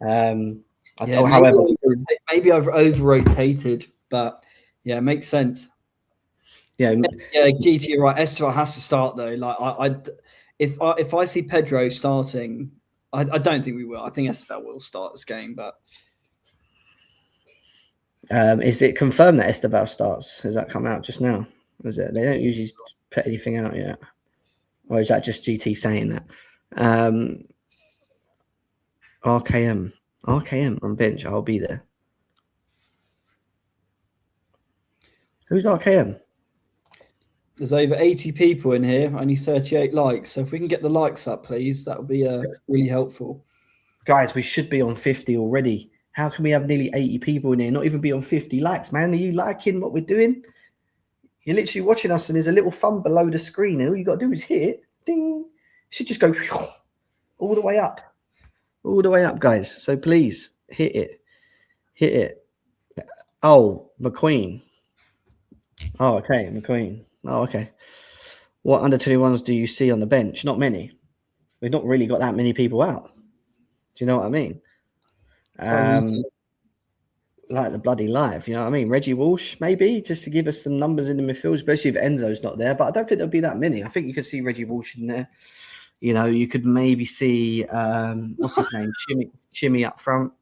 However, maybe I've over-rotated, but yeah, it makes sense. Yeah, GT, you're right. Esteval has to start though. Like if I see Pedro starting, I don't think we will. I think Esteval will start this game, but is it confirmed that Esteval starts? Has that come out just now? Is it? They don't usually put anything out yet, or is that just GT saying that? RKM on bench. I'll be there. Who's RKM? There's over 80 people in here, only 38 likes. So if we can get the likes up, please, that would be really helpful. Guys, we should be on 50 already. How can we have nearly 80 people in here, not even be on 50 likes, man? Are you liking what we're doing? You're literally watching us and there's a little thumb below the screen and all you got to do is hit it. Ding. It should just go all the way up. All the way up, guys. So please, hit it. Hit it. Oh, McQueen. Oh, okay, McQueen. Oh, okay. What under 21s do you see on the bench? Not many. We've not really got that many people out. Do you know what I mean? Like the bloody live, you know what I mean? Reggie Walsh, maybe, just to give us some numbers in the midfield, especially if Enzo's not there. But I don't think there'll be that many. I think you could see Reggie Walsh in there. You could maybe see, what's his name? Chimmy up front.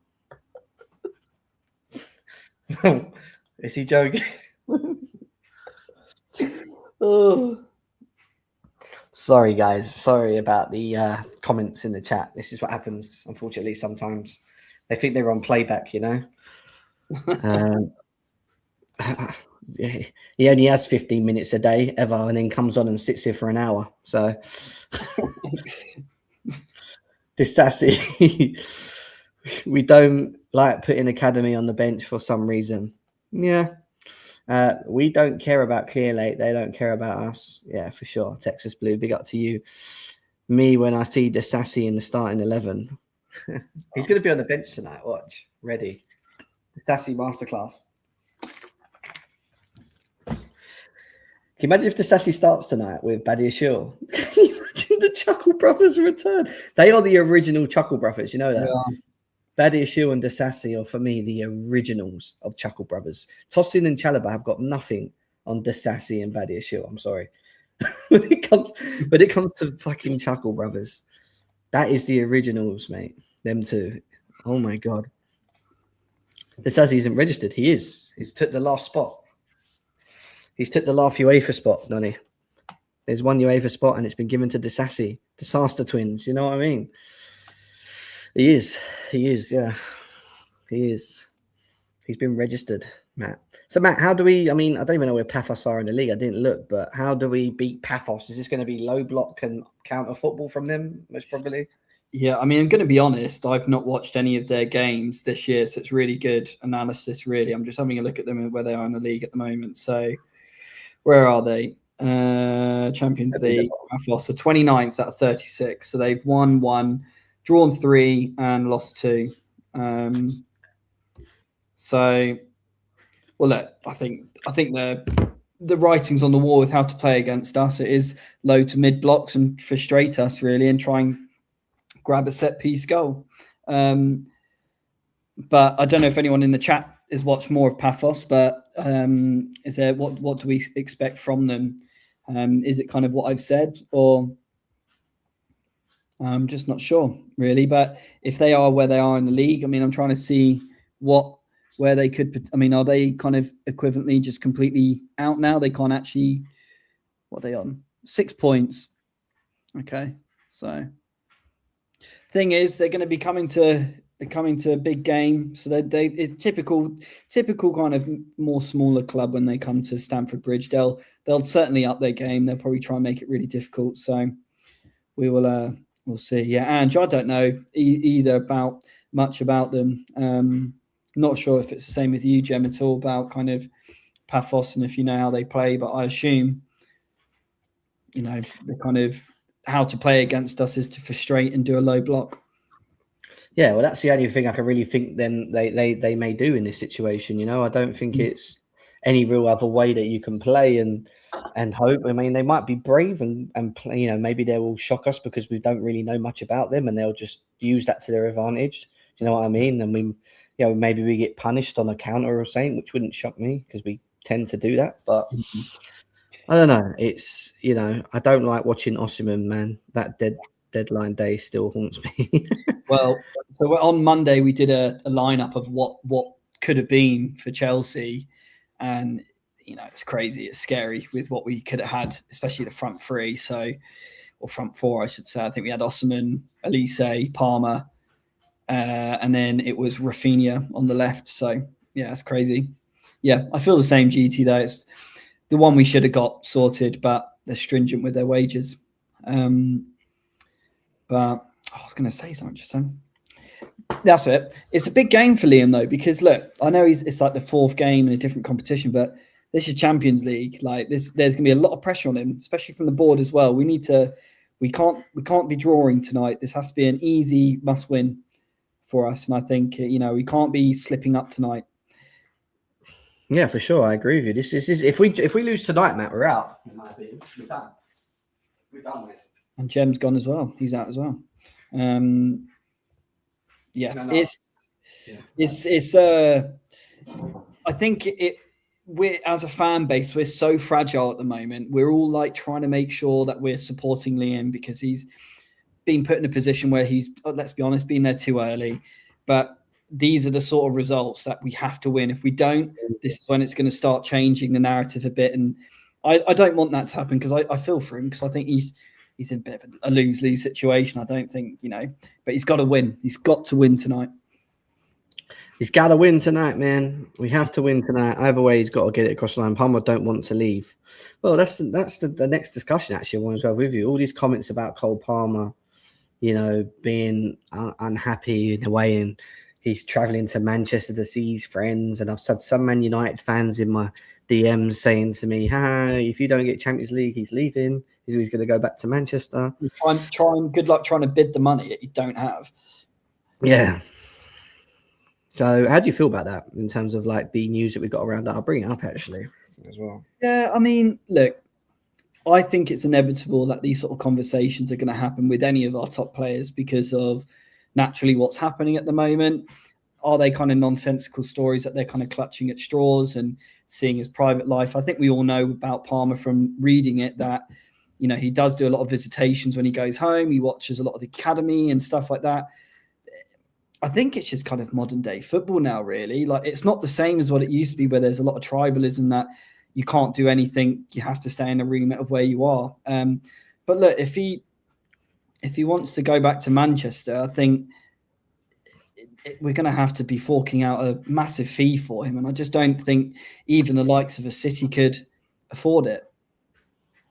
Is he joking? Oh, sorry, guys. Sorry about the comments in the chat. This is what happens, unfortunately, sometimes. They think they're on playback, He only has 15 minutes a day ever and then comes on and sits here for an hour. So this sassy. We don't like putting Academy on the bench for some reason. Yeah. We don't care about Clear Lake. They don't care about us. Yeah, for sure. Texas Blue, big up to you. Me, when I see the Sassy in the starting 11, he's going to be on the bench tonight. Watch. Ready. The Sassy masterclass. Can you imagine if the Sassy starts tonight with Badia Shaw? Can you imagine the Chuckle Brothers return? They are the original Chuckle Brothers. You know that? Yeah. Badia Shaw and the Sassy are, for me, the originals of Chuckle Brothers. Tosin and Chalaba have got nothing on the Sassy and Badia Shaw. I'm sorry. when it comes to fucking Chuckle Brothers, that is the originals, mate. Them two. Oh, my God. The Sassy isn't registered. He is. He's took the last spot. He's took the last UEFA spot, Nonny. There's one UEFA spot, and it's been given to the Sassy, Disaster Twins. You know what I mean? He is. Yeah. He is. He's been registered, Matt. So, Matt, how do we... I mean, I don't even know where Pafos are in the league. I didn't look, but how do we beat Pafos? Is this going to be low block and counter football from them, most probably? Yeah, I mean, I'm going to be honest. I've not watched any of their games this year, so it's really good analysis, really. I'm just having a look at them and where they are in the league at the moment. So, where are they? Champions League, Pafos. So 29th out of 36. So they've won 1, drawn 3, and lost 2. So, well, look, I think the writing's on the wall with how to play against us. It is low to mid blocks and frustrate us really, and try and grab a set piece goal. But I don't know if anyone in the chat has watched more of Pafos. But is there what do we expect from them? Is it kind of what I've said, or I'm just not sure really? But if they are where they are in the league, I mean, I'm trying to see where they could. I mean, are they kind of equivalently just completely out now? They can't actually. What are they on? 6 points. Okay, so thing is, they're going to be coming to a big game. So it's typical kind of more smaller club when they come to Stamford Bridge. They'll certainly up their game. They'll probably try and make it really difficult. So we'll see. Yeah, and I don't know either much about them. Not sure if it's the same with you, Jem, at all about kind of Pafos and if you know how they play, but I assume, you know, the kind of how to play against us is to frustrate and do a low block. Yeah, well, that's the only thing I can really think then they may do in this situation. You know, I don't think it's any real other way that you can play and hope. I mean, they might be brave and play, you know, maybe they will shock us because we don't really know much about them and they'll just use that to their advantage. Do you know what I mean? And we, you know, maybe we get punished on a counter or something, which wouldn't shock me because we tend to do that. But I don't know. It's, you know, I don't like watching Osimhen, man. That deadline day still haunts me. Well, so on Monday we did a lineup of what could have been for Chelsea, and you know it's crazy, it's scary with what we could have had, especially the front three. So, or front four, I should say. I think we had Osimhen, Elise, Palmer, and then it was Rafinha on the left. So yeah, it's crazy. Yeah, I feel the same, GT though. It's the one we should have got sorted, but they're stringent with their wages. But I was going to say something just then. That's it. It's a big game for Liam though, because look, I know it's like the 4th game in a different competition, but this is Champions League. Like this, there's going to be a lot of pressure on him, especially from the board as well. We can't be drawing tonight. This has to be an easy must-win for us, and I think you know we can't be slipping up tonight. Yeah, for sure. I agree with you. This is if we lose tonight, Matt, we're out. In my opinion, we're done. We're done with it. And Jem's gone as well. He's out as well. Yeah, no. It's I think we're as a fan base, we're so fragile at the moment. We're all like trying to make sure that we're supporting Liam because he's been put in a position where he's, let's be honest, been there too early. But these are the sort of results that we have to win. If we don't, this is when it's going to start changing the narrative a bit. And I don't want that to happen because I feel for him because I think he's in a bit of a lose-lose situation. I don't think, you know, but he's got to win. He's got to win tonight. He's got to win tonight, man. We have to win tonight. Either way, he's got to get it across the line. Palmer don't want to leave. Well, that's the next discussion, actually, I want to have with you. All these comments about Cole Palmer, you know, being unhappy in a way, and he's travelling to Manchester to see his friends. And I've had some Man United fans in my DMs saying to me, if you don't get Champions League, he's leaving. He's going to go back to Manchester. Good luck trying to bid the money that you don't have. Yeah. So how do you feel about that in terms of like the news that we got around that? I'll bring it up actually as well. Yeah, I mean, look, I think it's inevitable that these sort of conversations are going to happen with any of our top players because of naturally what's happening at the moment. Are they kind of nonsensical stories that they're kind of clutching at straws and seeing his private life? I think we all know about Palmer from reading it that, you know, he does do a lot of visitations when he goes home. He watches a lot of the academy and stuff like that. I think it's just kind of modern day football now, really. Like, it's not the same as what it used to be, where there's a lot of tribalism that you can't do anything. You have to stay in the remit of where you are. But look, if he wants to go back to Manchester, I think we're going to have to be forking out a massive fee for him. And I just don't think even the likes of a City could afford it.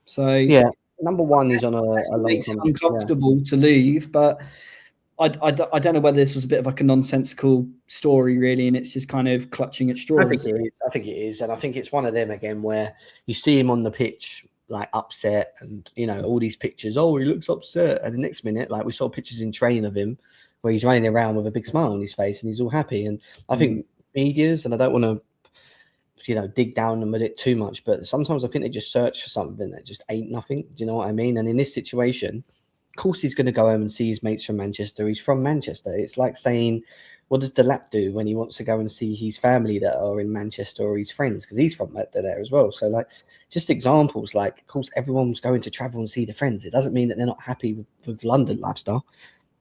So yeah, number one is on a makes it uncomfortable to leave, but I don't know whether this was a bit of like a nonsensical story, really, and it's just kind of clutching at straws. I think it is. And I think it's one of them again where you see him on the pitch, like upset and, you know, all these pictures. Oh, he looks upset. And the next minute, like we saw pictures in train of him where he's running around with a big smile on his face and he's all happy. And I think medias, and I don't want to, you know, dig down them a bit too much, but sometimes I think they just search for something that just ain't nothing. Do you know what I mean? And in this situation, of course, he's going to go home and see his mates from Manchester. He's from Manchester. It's like saying, what does Delap do when he wants to go and see his family that are in Manchester or his friends? Because he's from there as well. So, like, just examples. Like, of course, everyone's going to travel and see the friends. It doesn't mean that they're not happy with London lifestyle.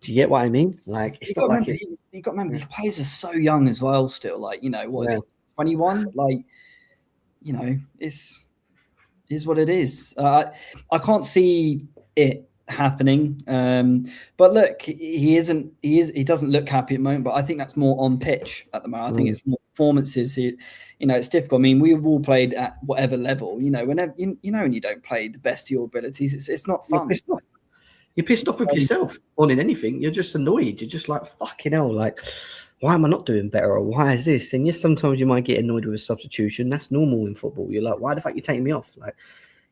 Do you get what I mean? Like, it's not like it's... You've got to remember, these players are so young as well still. Like, you know, what is it, 21? Like, you know, it's what it is. I can't see it happening, but look, he doesn't look happy at the moment, but I think that's more on pitch at the moment. I think it's more performances. You know, it's difficult. I mean, we've all played at whatever level, you know, whenever you know, when you don't play the best of your abilities, it's not fun. You're pissed off with yourself more than anything. You're just annoyed. You're just like, fucking hell, like, why am I not doing better? Or why is this? And yes, sometimes you might get annoyed with a substitution. That's normal in football. You're like, why the fuck you taking me off? Like,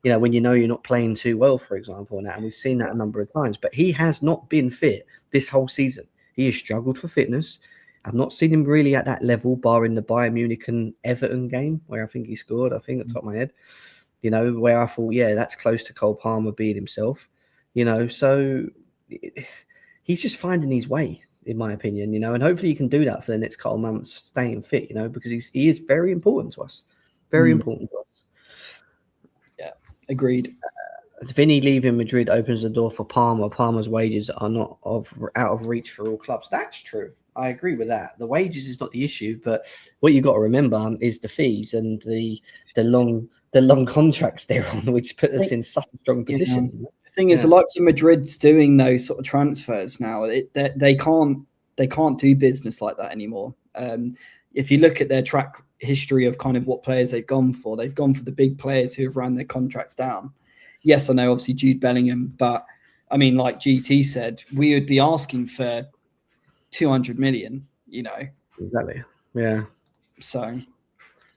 you know, when you know you're not playing too well, for example, and we've seen that a number of times. But he has not been fit this whole season. He has struggled for fitness. I've not seen him really at that level, barring the Bayern Munich and Everton game, where I think he scored, I think, at the top of my head. You know, where I thought, yeah, that's close to Cole Palmer being himself. You know, so he's just finding his way, in my opinion, you know, and hopefully he can do that for the next couple of months, staying fit, you know, because he is very important to us. Very important to us. Yeah, agreed. Vinny leaving Madrid opens the door for Palmer. Palmer's wages are not out of reach for all clubs. That's true. I agree with that. The wages is not the issue, but what you got to remember is the fees and the long contracts they're on, which put us in such a strong position. Yeah. The thing is, the likes of Madrid's doing those sort of transfers now. They can't do business like that anymore. If you look at their track history of kind of what players they've gone for the big players who have ran their contracts down. Yes, I know, obviously Jude Bellingham, but I mean, like GT said, we would be asking for 200 million, you know. Exactly. Yeah. So.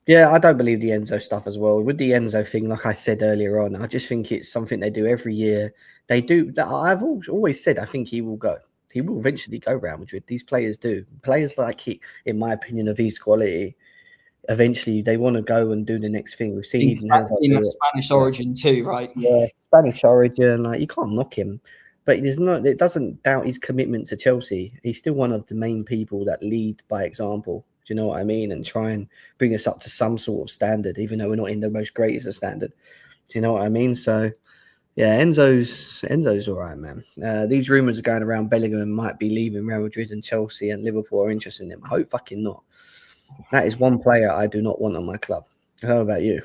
Yeah, I don't believe the Enzo stuff as well. With the Enzo thing, like I said earlier on, I just think it's something they do every year. They do. I've always said I think he will go. He will eventually go Real Madrid. These players do. Players like he, in my opinion, of his quality, eventually they want to go and do the next thing. We've seen in Spanish origin too, right? Yeah, Spanish origin. Like, you can't knock him, but it doesn't doubt his commitment to Chelsea. He's still one of the main people that lead by example. Do you know what I mean? And try and bring us up to some sort of standard, even though we're not in the most greatest of standard. Do you know what I mean? So, yeah, Enzo's all right, man. These rumours are going around. Bellingham might be leaving Real Madrid, and Chelsea and Liverpool are interested in him. I hope fucking not. That is one player I do not want on my club. How about you?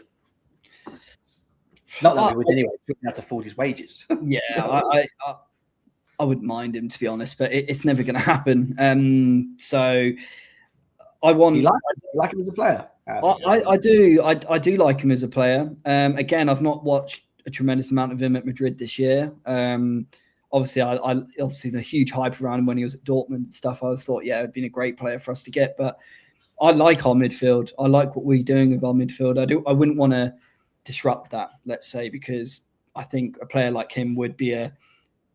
Not that we would anyway. We have to afford his wages. Yeah, I wouldn't mind him, to be honest, but it's never going to happen. So I want. You like him as a player? I do. I do like him as a player. Again, I've not watched a tremendous amount of him at Madrid this year. Obviously, obviously the huge hype around him when he was at Dortmund and stuff. I thought, yeah, it'd been a great player for us to get, but I like our midfield. I like what we're doing with our midfield. I wouldn't want to disrupt that, let's say, because I think a player like him would be a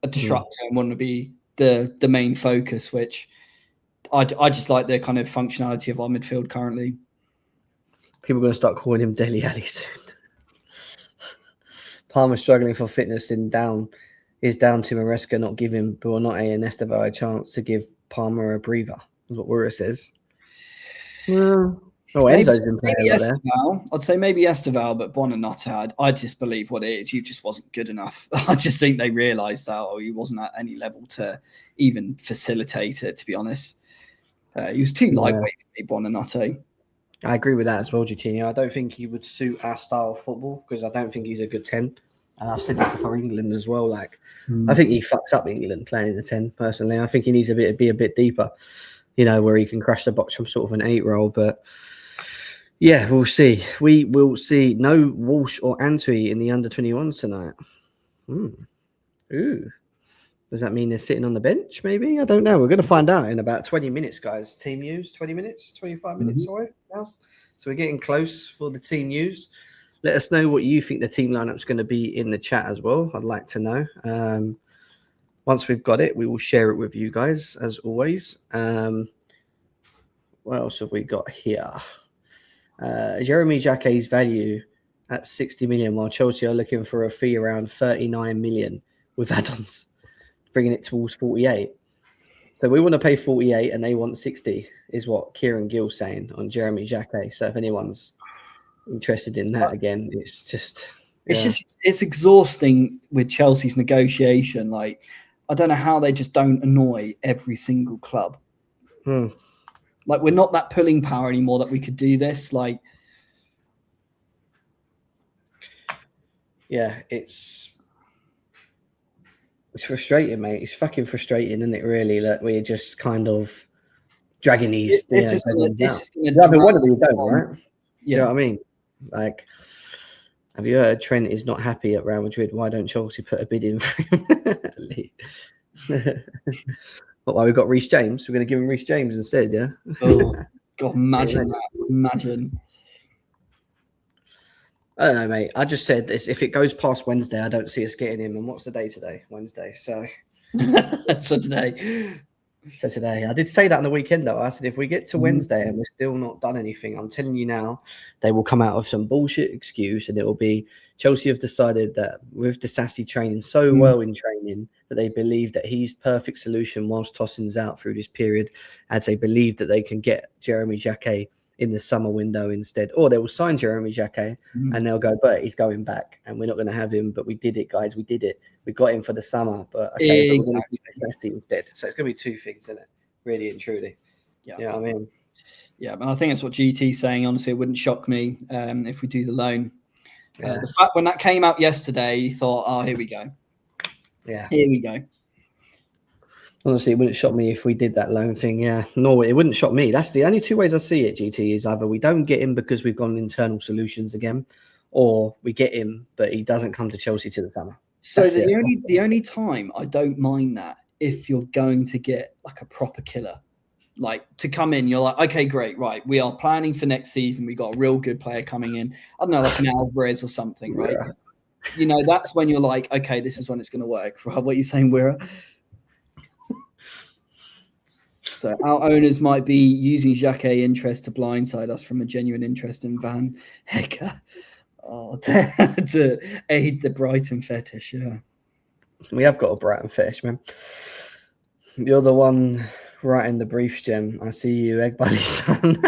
disruptor and want to be the main focus, which I just like the kind of functionality of our midfield currently. People are going to start calling him Dele Alli soon. Palmer struggling for fitness is down to Maresca not giving Buonanotte and Estevao a chance to give Palmer a breather. Is what Wura says. Enzo's been playing a lot there. I'd say maybe Estevao, but Buonanotte, I just believe what it is. You just wasn't good enough. I just think they realised that he wasn't at any level to even facilitate it, to be honest. He was too lightweight for me, Buonanotte. I agree with that as well, Coutinho. I don't think he would suit our style of football because I don't think he's a good 10. And I've said this for England as well. I think he fucks up England playing the 10, personally. I think he needs to be a bit deeper, where he can crash the box from sort of an 8 role. But yeah, we'll see. We will see. No Walsh or Antwi in the under-21s tonight. Ooh. Does that mean they're sitting on the bench, maybe? I don't know. We're going to find out in about 20 minutes, guys. Team news, 20 minutes, 25 minutes away now. So we're getting close for the team news. Let us know what you think the team lineup's going to be in the chat as well. I'd like to know. Once we've got it, we will share it with you guys, as always. What else have we got here? Jeremy Jacquet's value at 60 million, while Chelsea are looking for a fee around 39 million with add-ons, bringing it towards 48. So we want to pay 48 and they want 60, is what Kieran Gill's saying on Jeremy Jacquet. So if anyone's interested in that, again, it's just... It's exhausting with Chelsea's negotiation. I don't know how they just don't annoy every single club. We're not that pulling power anymore that we could do this. Yeah, it's frustrating, mate. It's fucking frustrating, isn't it, really? That we're just kind of dragging these... This is going to... one of them don't, right? Yeah. Do you know what I mean? Have you heard Trent is not happy at Real Madrid? Why don't Chelsea put a bid in for him? Why we've got Reece James? We're going to give him Reece James instead, yeah? Oh, God, imagine that. Imagine. I don't know, mate. I just said this. If it goes past Wednesday, I don't see us getting him. And what's the day today? Wednesday. So today. I did say that on the weekend, though. I said, if we get to Wednesday and we're still not done anything, I'm telling you now, they will come out of some bullshit excuse and it will be Chelsea have decided that with Disasi training so well in training that they believe that he's perfect solution whilst Tosin's out through this period, as they believe that they can get Jeremy Jacquet in the summer window instead, or they will sign Jeremy Jacquet and they'll go, but he's going back and we're not going to have him, but we did it, guys. We did it. We got him for the summer, but okay, but we're going to do instead. So it's going to be two things, isn't it? Really and truly. Yeah. You know what I mean? Yeah, but I think that's what GT's saying. Honestly, it wouldn't shock me if we do the loan. The fact when that came out yesterday, you thought, oh, here we go. Yeah. Here we go. Honestly, it wouldn't shock me if we did that loan thing. Yeah, no, it wouldn't shock me. That's the only two ways I see it, GT, is either we don't get him because we've gone internal solutions again, or we get him, but he doesn't come to Chelsea to the summer. So the only time I don't mind that if you're going to get a proper killer, to come in, you're like, okay, great, right. We are planning for next season. We got a real good player coming in. I don't know, like an Alvarez or something, right? Yeah. That's when you're like, okay, this is when it's going to work. Right? What are you saying, Wira? So our owners might be using Jacquet interest to blindside us from a genuine interest in Van Hecker. To aid the Brighton fetish, yeah. We have got a Brighton fetish, man. You're the one writing the briefs, Jem. I see you, Egg Buddy son.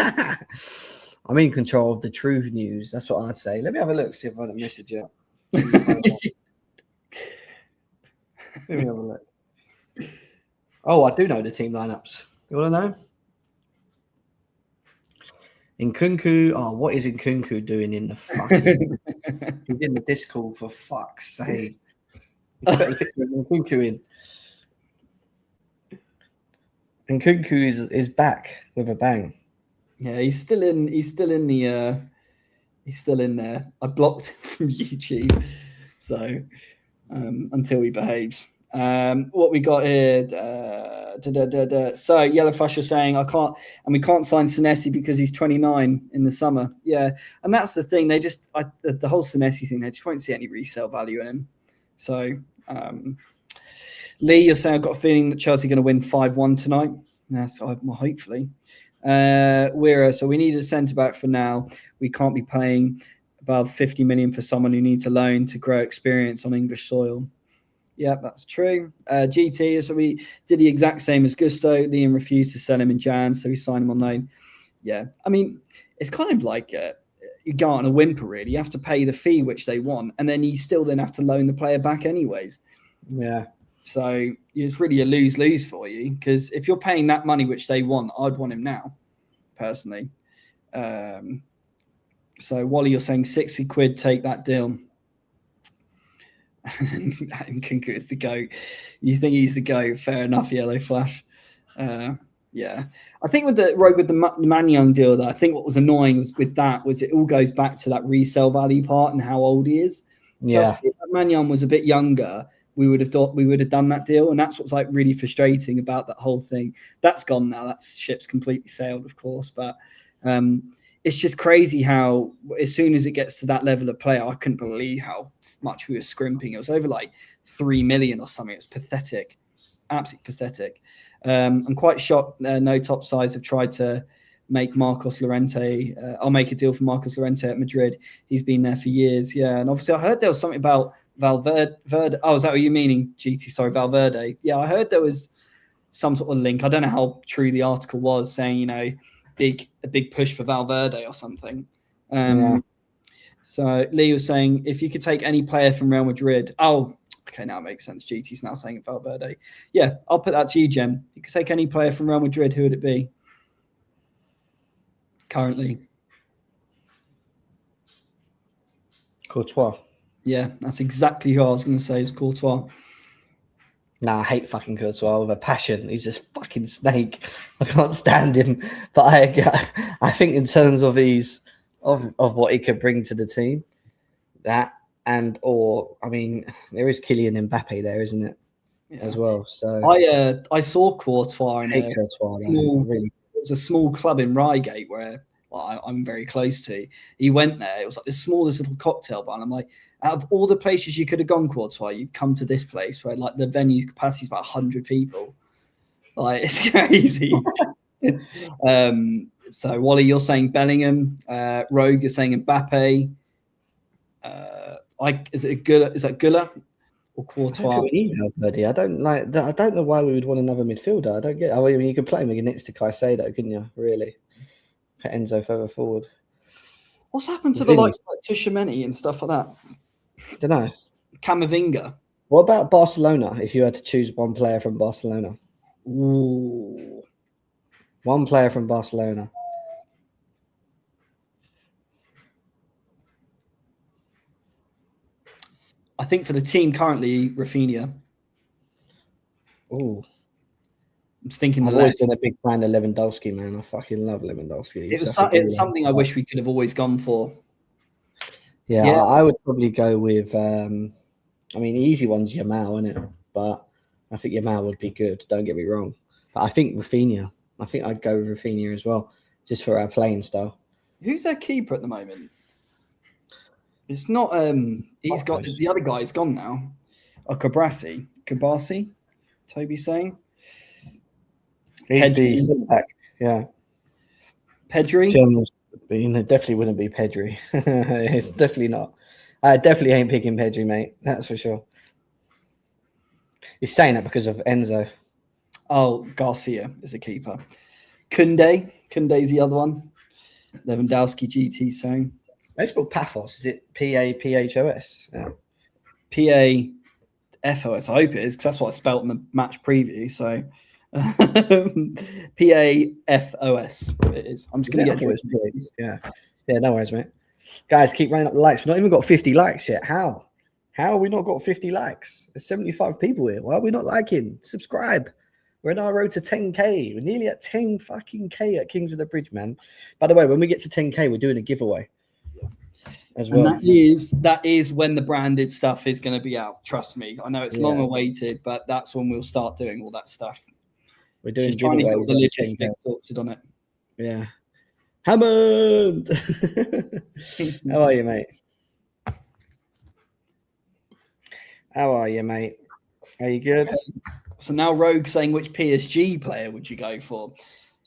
I'm in control of the true news. That's what I'd say. Let me have a look, see if I haven't missed it yet. Let me have a look. Oh, I do know the team lineups. You want to know? Nkunku. Oh, what is Nkunku doing in the fucking... He's in the Discord, for fuck's sake. He's putting a picture of Nkunku in. Nkunku is back with a bang. Yeah, he's still in there. I blocked him from YouTube. So until he behaves. What we got here? So Yellow Flash is saying we can't sign Senesi because he's 29 in the summer. Yeah, and that's the thing. They just the whole Senesi thing. They just won't see any resale value in him. So Lee, you're saying I've got a feeling that Chelsea are going to win 5-1 tonight. Yes, well, hopefully. So we need a centre back for now. We can't be paying about 50 million for someone who needs a loan to grow experience on English soil. Yeah, that's true. GT, so we did the exact same as Gusto. Liam refused to sell him in Jan, so we signed him on loan. Yeah, I mean, it's kind of like you go on a whimper, really. You have to pay the fee which they want, and then you still then have to loan the player back anyways. Yeah. So it's really a lose-lose for you, because if you're paying that money which they want, I'd want him now, personally. So Wally, you're saying 60 quid, take that deal. Nkunku is the GOAT. You think he's the GOAT? Fair enough, Yellow Flash. Yeah, I think with the Mannion deal, though, I think what was annoying was it all goes back to that resale value part and how old he is. Yeah, if Mannion was a bit younger, we would have done that deal, and that's what's like really frustrating about that whole thing. That's gone now. That ship's completely sailed, of course, but it's just crazy how as soon as it gets to that level of player, I couldn't believe how much we were scrimping. It was over like 3 million or something. It's pathetic, absolutely pathetic. I'm quite shocked. No top sides have tried to make Marcos Llorente. I'll make a deal for Marcos Llorente at Madrid. He's been there for years. Yeah, and obviously I heard there was something about Valverde. Oh, is that what you're meaning, GT? Sorry, Valverde. Yeah, I heard there was some sort of link. I don't know how true the article was, saying a big push for Valverde or something. Yeah. So Lee was saying, if you could take any player from Real Madrid, okay, now it makes sense. GT's now saying Valverde. Yeah, I'll put that to you, Jem. If you could take any player from Real Madrid, who would it be? Currently. Courtois. Yeah, that's exactly who I was going to say is Courtois. Nah, I hate fucking Courtois with a passion. He's this fucking snake. I can't stand him. But I think in terms of of what he could bring to the team, there is Kylian Mbappe there, isn't it? Yeah. As well. So I saw Courtois in it was a small club in Reigate where I'm very close to. He went there. It was like the smallest little cocktail bar. And I'm like, out of all the places you could have gone, Courtois, you've come to this place where like the venue capacity is about 100 people. Like, it's crazy. So Wally, you're saying Bellingham. Rogue, you're saying Mbappe. Is that Güler or Courtois? I don't know why we would want another midfielder. I don't get. I mean, you could play him next to Caicedo, couldn't you? Really, put Enzo further forward. What's happened to the likes like Tchouaméni and stuff like that? Don't know. Camavinga. What about Barcelona? If you had to choose one player from Barcelona, ooh, one player from Barcelona. I think for the team currently, Rafinha. Ooh. I'm thinking I've always been a big fan of Lewandowski, man. I fucking love Lewandowski. It's something I wish we could have always gone for. Yeah. I would probably go with, the easy one's Yamal, isn't it? But I think Yamal would be good. Don't get me wrong. But I think Rafinha. I think I'd go with Rafinha as well, just for our playing style. Who's their keeper at the moment? It's not. He's got the other guy's gone now. Kabasi. Toby's saying. He's the centre back. Yeah. Pedri. It definitely wouldn't be Pedri. It's definitely not. I definitely ain't picking Pedri, mate. That's for sure. He's saying that because of Enzo. Oh, Garcia is a keeper. Kunde's the other one. Lewandowski GT saying. They spell Pafos. Is it Paphos? Yeah. Pafos. I hope it is, because that's what I spelt in the match preview. So Pafos it is. I'm just going to get it. Yeah, no worries, mate. Guys, keep running up the likes. We've not even got 50 likes yet. How have we not got 50 likes? There's 75 people here. Why are we not liking? Subscribe. We're on our road to 10K. We're nearly at 10 fucking K at Kings of the Bridge, man. By the way, when we get to 10K, we're doing a giveaway. as well. And that is when the branded stuff is going to be out. Trust me. I know it's long awaited, but that's when we'll start doing all that stuff. We're doing just trying to get all the giveaways. logistics sorted on it. Yeah. Hammond! How are you, mate? Are you good? So now Rogue saying, which PSG player would you go for?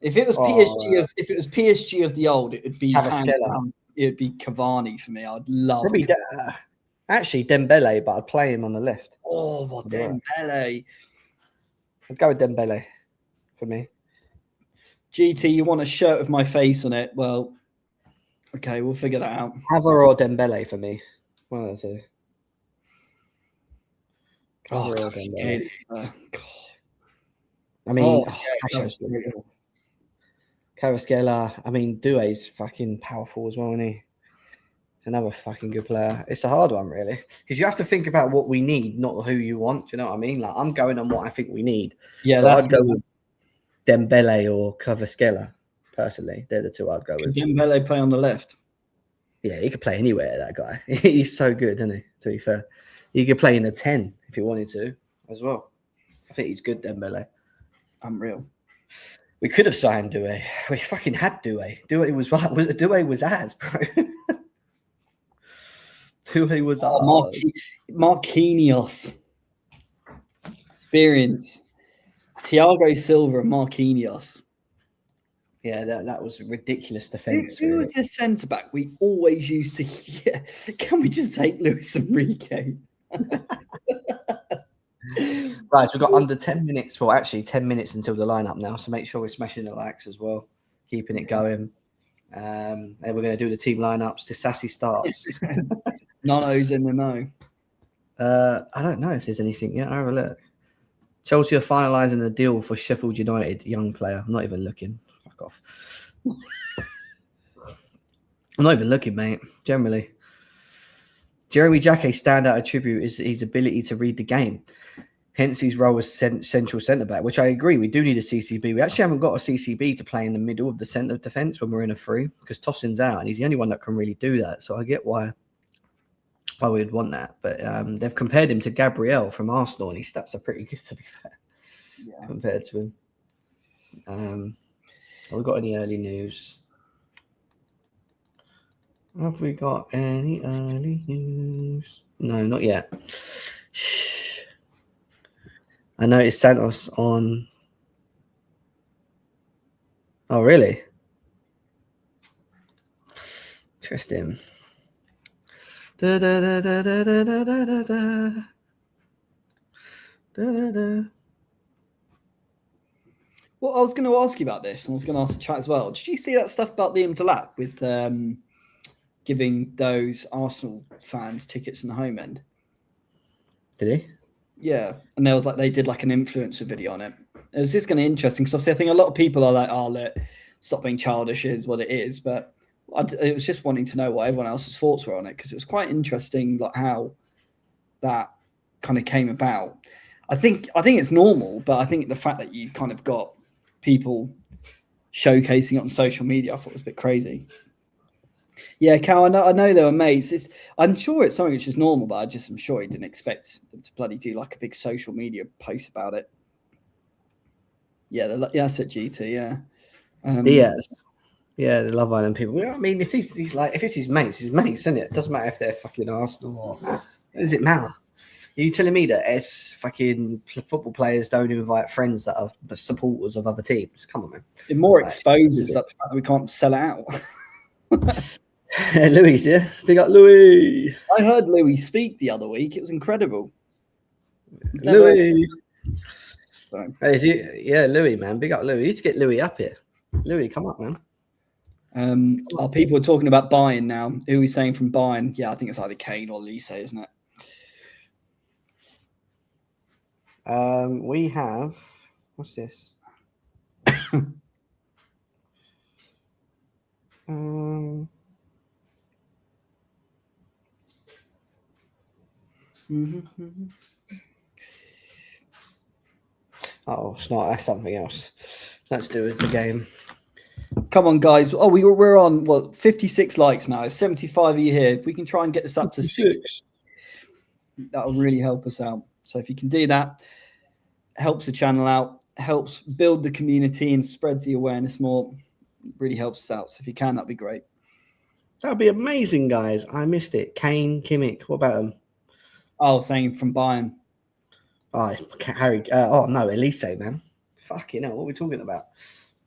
If it was PSG of the old, it would be hands down. It would be Cavani for me. I'd love probably actually Dembele, but I'd play him on the left. Oh, well, Dembele. I'd go with Dembele for me. GT, you want a shirt with my face on it? Well, okay, we'll figure that out. Haver or Dembele for me. One of the two. Dembele. I mean, Kvaratskhelia. I mean, Doué's fucking powerful as well, isn't he? Another fucking good player. It's a hard one, really, because you have to think about what we need, not who you want. Do you know what I mean? Like, I'm going on what I think we need. Yeah, so I'd go with Dembele or Kvaratskhelia. Personally, they're the two I'd go with. Can Dembele play on the left? Yeah, he could play anywhere. That guy, he's so good, isn't he? To be fair, he could play in a 10 if he wanted to, as well. I think he's good, Dembele. Unreal. We could have signed Doué. We fucking had Doué. Doué was ours, bro. Doué was ours. Marquinhos. Experience. Thiago Silva and Marquinhos. Yeah, that was ridiculous defense. Who was the centre back we always used to? Yeah, can we just take Luis Enrique? Guys, we've got under 10 minutes. Well, actually, 10 minutes until the lineup now. So make sure we're smashing the likes as well, keeping it going. And we're going to do the team lineups to Sassy starts. Nono's in the know. I don't know if there's anything yet. I'll have a look. Chelsea are finalising a deal for Sheffield United young player. I'm not even looking. Fuck off. I'm not even looking, mate. Generally. Jeremy Jacquet's standout attribute is his ability to read the game. Hence his role as central centre-back, which I agree. We do need a CCB. We actually haven't got a CCB to play in the middle of the centre defence when we're in a free, because Tossin's out and he's the only one that can really do that. So I get why we'd want that. But they've compared him to Gabriel from Arsenal, and his stats are pretty good, to be fair, compared to him. Have we got any early news? Have we got any early news? No, not yet. I noticed Santos on. Oh, really? Interesting. Da, da, da, da, da, da, da, da, da. Da, da, da. Well, I was going to ask you about this, and I was going to ask the chat as well. Did you see that stuff about Liam Delap with giving those Arsenal fans tickets in the home end? Did he? Yeah, and there was they did an influencer video on it. It was just kind of interesting because I think a lot of people are like, "Oh, look, stop being childish," is what it is. But it was just wanting to know what everyone else's thoughts were on it, because it was quite interesting, how that kind of came about. I think it's normal, but I think the fact that you kind of got people showcasing it on social media, I thought was a bit crazy. Yeah, Cal, I know they were mates. I'm sure it's something which is normal, but I'm sure he didn't expect them to bloody do a big social media post about it. Yeah, that's it, GT. Yeah. Yes. Yeah, the Love Island people. I mean, if it's his mates, isn't it? It doesn't matter if they're fucking Arsenal or does it matter? Are you telling me that fucking football players don't invite friends that are supporters of other teams? Come on, man. It more exposes the fact that we can't sell out. Louis, yeah? Big up Louis. I heard Louis speak the other week. It was incredible. Louis. Yeah, Louis, man. Big up Louis. You need to get Louis up here. Louis, come up, man. People are talking about Bayern now. Who are we saying from Bayern? Yeah, I think it's either Kane or Lise, isn't it? We have... What's this? Oh, it's not. That's something else. Let's do it the game. Come on, guys. Oh, we're on, 56 likes now. 75 of you here. If we can try and get this up to 60, that'll really help us out. So if you can do that, helps the channel out, helps build the community and spreads the awareness more. Really helps us out. So if you can, that'd be great. That'd be amazing, guys. I missed it. Kane, Kimmich. What about him? Oh, saying from Bayern. Oh, it's Harry. Oh no, Elise, man. Fucking hell, what are we talking about?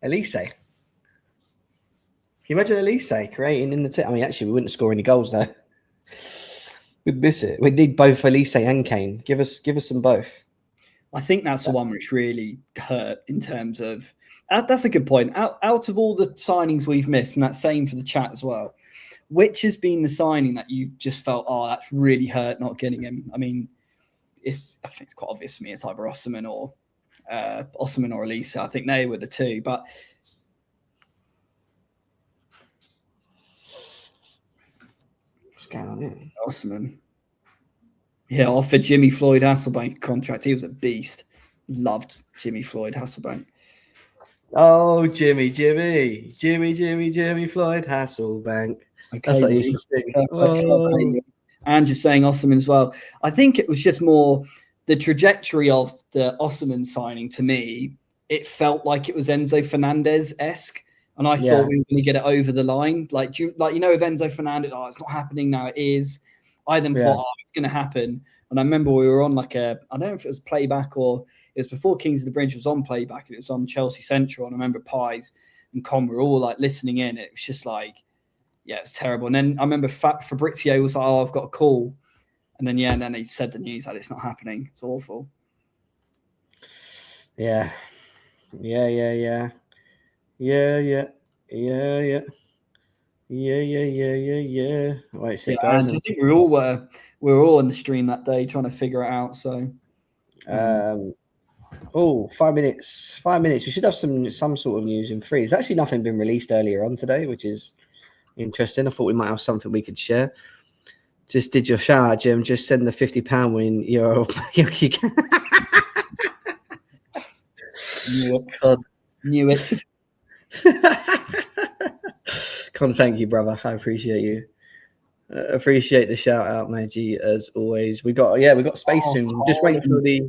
Elise. Can you imagine Elise creating in the team? I mean, actually, we wouldn't score any goals though. We'd miss it. We need both Elise and Kane. Give us them both. I think that's the one which really hurt in terms of. That's a good point. Out of all the signings we've missed, and that's same for the chat as well. Which has been the signing that you just felt, oh, that's really hurt not getting him? I mean, I think it's quite obvious for me. It's either Osimhen or Elise. I think they were the two. But what's going on here? Osimhen. Yeah, offered Jimmy Floyd Hasselbank a contract. He was a beast. Loved Jimmy Floyd Hasselbank. Oh, Jimmy Floyd Hasselbank. Okay, that's what I used to sing. Oh. And just saying Osimhen as well. I think it was just more the trajectory of the Osimhen signing. To me, it felt like it was Enzo Fernandez-esque. And I thought we were going to get it over the line. Like with Enzo Fernandez, oh, it's not happening now. It is. I then thought, oh, it's going to happen. And I remember we were on I don't know if it was playback or it was before Kings of the Bridge was on playback and it was on Chelsea Central. And I remember Pies and Con were all like listening in. It was just like, yeah, it's terrible. And then I remember Fabrizio was like, oh, I've got a call. And then, and then he said the news that it's not happening. It's awful. Yeah. Right, so guys, I think we were all in the stream that day trying to figure it out. So 5 minutes. 5 minutes. We should have some sort of news in 3. There's actually nothing been released earlier on today, which is interesting. I thought we might have something we could share. Just did your shout out, Jim. Just send the £50 when you're Knew it. Con, thank you, brother. I appreciate you. Appreciate the shout out, Maggie, as always. We got space soon. Just waiting for the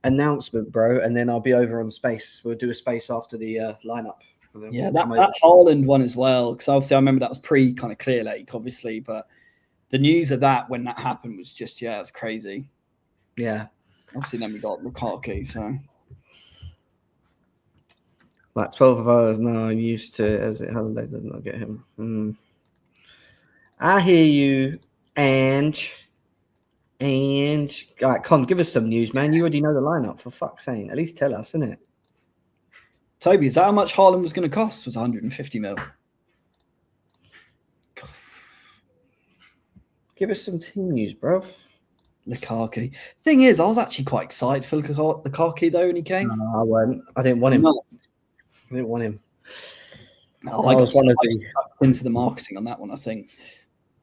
announcement, bro, and then I'll be over on space. We'll do a space after the lineup. Yeah, that Haaland one as well, because obviously I remember that was pre kind of Clear Lake, obviously, but the news of that when that happened was just it's crazy. Yeah, obviously then we got Lukaku, so like 12 hours now. I'm used to it as it Holiday does not get him. I hear you, Ange. All right, Con, give us some news, man. You already know the lineup, for fuck's sake. At least tell us, innit? Toby, is that how much Haaland was going to cost? Was 150 mil. Give us some team news, bro. Lukaku. Thing is, I was actually quite excited for Lukaku though when he came. No, I wasn't. I didn't want him. No. I didn't want him. Oh, I got into the marketing on that one, I think.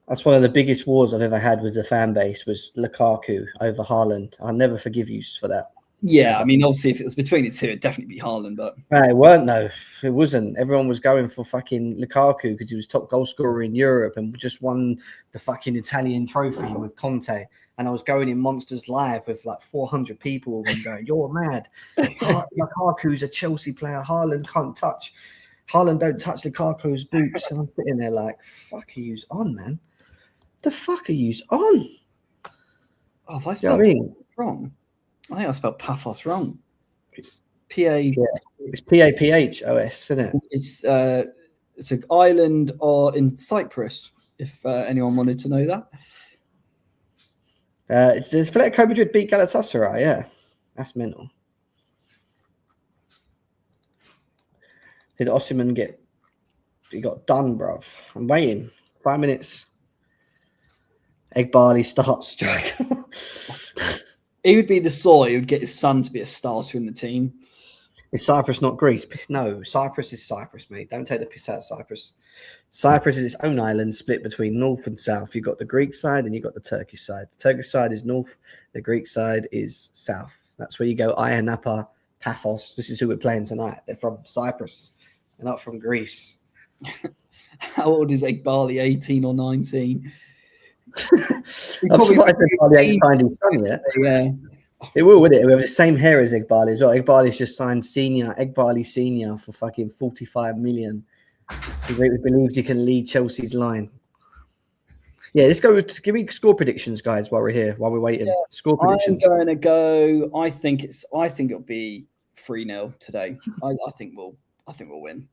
That's one of the biggest wars I've ever had with the fan base was Lukaku over Haaland. I'll never forgive you for that. Yeah, I mean, obviously, if it was between the two, it'd definitely be Haaland, but it weren't though. It wasn't. Everyone was going for fucking Lukaku because he was top goal scorer in Europe and just won the fucking Italian trophy with Conte. And I was going in Monsters Live with like 400 people and going, "You're mad. Lukaku's a Chelsea player. Haaland can't touch. Haaland don't touch Lukaku's boots." And I'm sitting there like, "Fuck, are you on, man? The fuck are you on?" Oh, have I spelled wrong? I think I spelled Pafos wrong. P-A... Yeah, it's P-A-P-H-O-S, isn't it? It's an island in Cyprus, if anyone wanted to know that. It's Atletico Madrid beat Galatasaray, yeah. That's mental. Did Osimhen he got done, bruv. I'm waiting. 5 minutes. Egg Barley starts strike. He would be the soy. He would get his son to be a starter in the team. Is Cyprus not Greece? No, Cyprus is Cyprus, mate. Don't take the piss out of Cyprus. Cyprus is its own island split between north and south. You've got the Greek side and you've got the Turkish side. The Turkish side is north. The Greek side is south. That's where you go. Ayia Napa, Pafos. This is who we're playing tonight. They're from Cyprus. and up from Greece. How old is Egbali? 18 or 19? I'm surprised Egbali ain't signed his son yet. Yeah. It will, wouldn't it? We have the same hair as Egbali as well. Egbali's just signed Egbali Senior for fucking 45 million. He believes he can lead Chelsea's line. Yeah, let's go. Give me score predictions, guys, while we're here, while we're waiting. Score predictions. I'm going to go. I think it'll be 3-0 today. I think we'll win.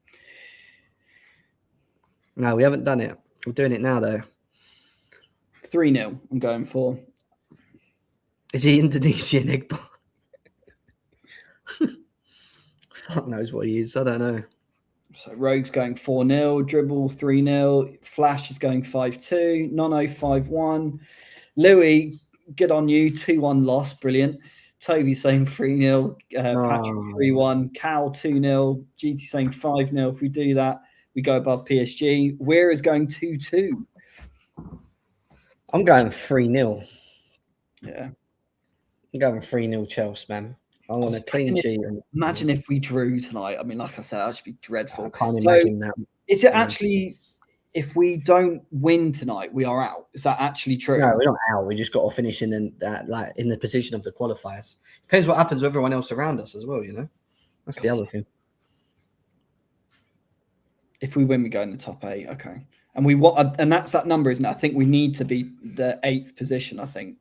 No, we haven't done it. We're doing it now, though. 3-0. I'm going for. Is he Indonesian Egbali? Fuck knows what he is. I don't know. So Rogue's going 4-0, Dribble 3-0, Flash is going 5-2, Nono 5-1, Louis, good on you, 2-1 loss, brilliant. Toby saying 3-0, Patrick 3-1, Cal 2-0, GT saying 5-0. If we do that, we go above PSG. Weir is going 2-2. I'm going 3-0. Yeah. I'm going 3-0 Chelsea, man. I want a clean sheet. Imagine if we drew tonight. I mean, like I said, that should be dreadful. I can't imagine that. Is it actually, if we don't win tonight, we are out? Is that actually true? No, we're not out. We just got to finish in the position of the qualifiers. Depends what happens with everyone else around us as well, you know? That's the other thing. If we win, we go in the top 8. Okay. And that's that number, isn't it? I think we need to be the 8th position, I think,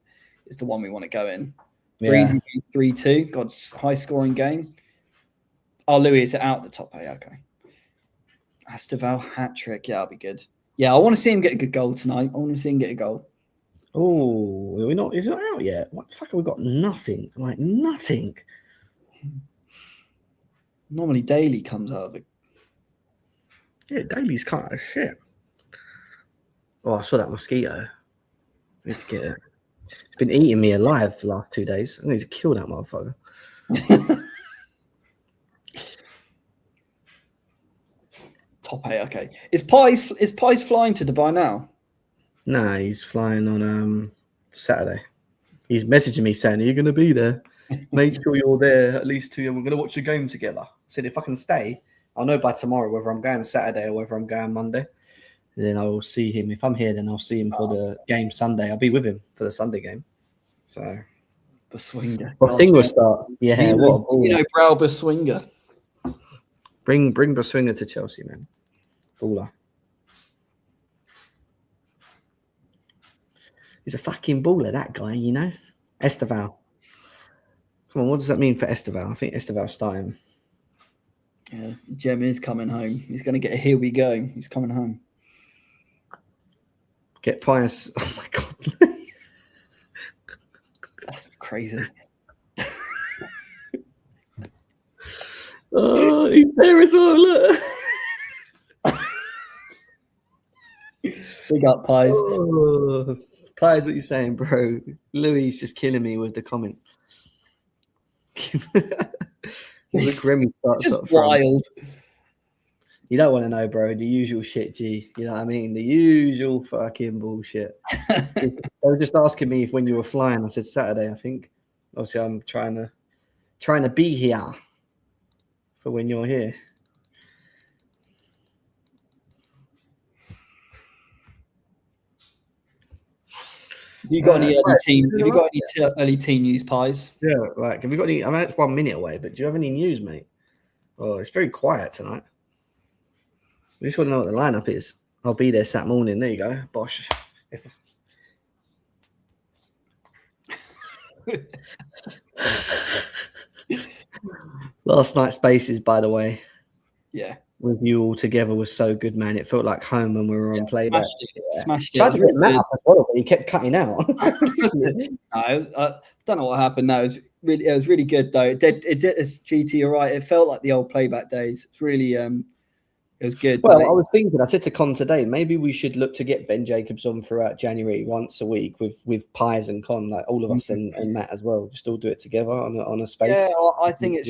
is the one we want to go in. Yeah. 3-2. God, high scoring game. Oh, Louis, is it out the top 8? Okay. Esteval hat trick. Yeah, that'll be good. Yeah, I want to see him get a good goal tonight. I want to see him get a goal. Oh, he's not out yet. What the fuck have we got? Nothing. Like nothing. Normally Daly comes out of it. Yeah, Daly's kind of shit. Oh, I saw that mosquito. I need to get it. It's been eating me alive the last 2 days. I need to kill that motherfucker. Top 8, okay. Is Pies flying to Dubai now? Nah, he's flying on Saturday. He's messaging me saying, "Are you going to be there? Make sure you're there at least 2 years. We're going to watch the game together." I said, if I can stay, I'll know by tomorrow whether I'm going Saturday or whether I'm going Monday. And then I will see him. If I'm here, then I'll see him for the game Sunday. I'll be with him for the Sunday game. So the swinger. I think we'll start. Yeah, what a ball. Brauber swinger. Bring Baswinger to Chelsea, man. Baller. He's a fucking baller, that guy, you know? Esteval. Come on, what does that mean for Esteval? I think Esteval's starting. Yeah, Jem is coming home. He's going to get a here we go. He's coming home. Get Pius. Oh, my God. That's crazy. Oh, he's there as well, look. Big up, Pies. Oh, Pies, what you saying, bro? Louis is just killing me with the comment. Look, Remy starts just wild. You don't want to know, bro. The usual shit, G. You know what I mean? The usual fucking bullshit. They were just asking me when you were flying. I said Saturday, I think. Obviously, I'm trying to be here for when you're here. Have you got any early team? Have you got any early team news, Pies? Yeah, like have you got any? I mean, it's 1 minute away, but do you have any news, mate? Oh, it's very quiet tonight. We just want to know what the lineup is. I'll be there Saturday morning. There you go, Bosh. Last night's Spaces, by the way. Yeah. With you all together was so good, man. It felt like home when we were on playback. Smashed it. Tried to get Matt up as well, but he kept cutting out. I don't know what happened. No, it was really good though. It did as GT. You're right. It felt like the old playback days. It's really it was good. Well, I was thinking. I said to Con today, maybe we should look to get Ben Jacobs on throughout January once a week with Pies and Con, like all of us and Matt as well. Just all do it together on a space. Yeah, I think it's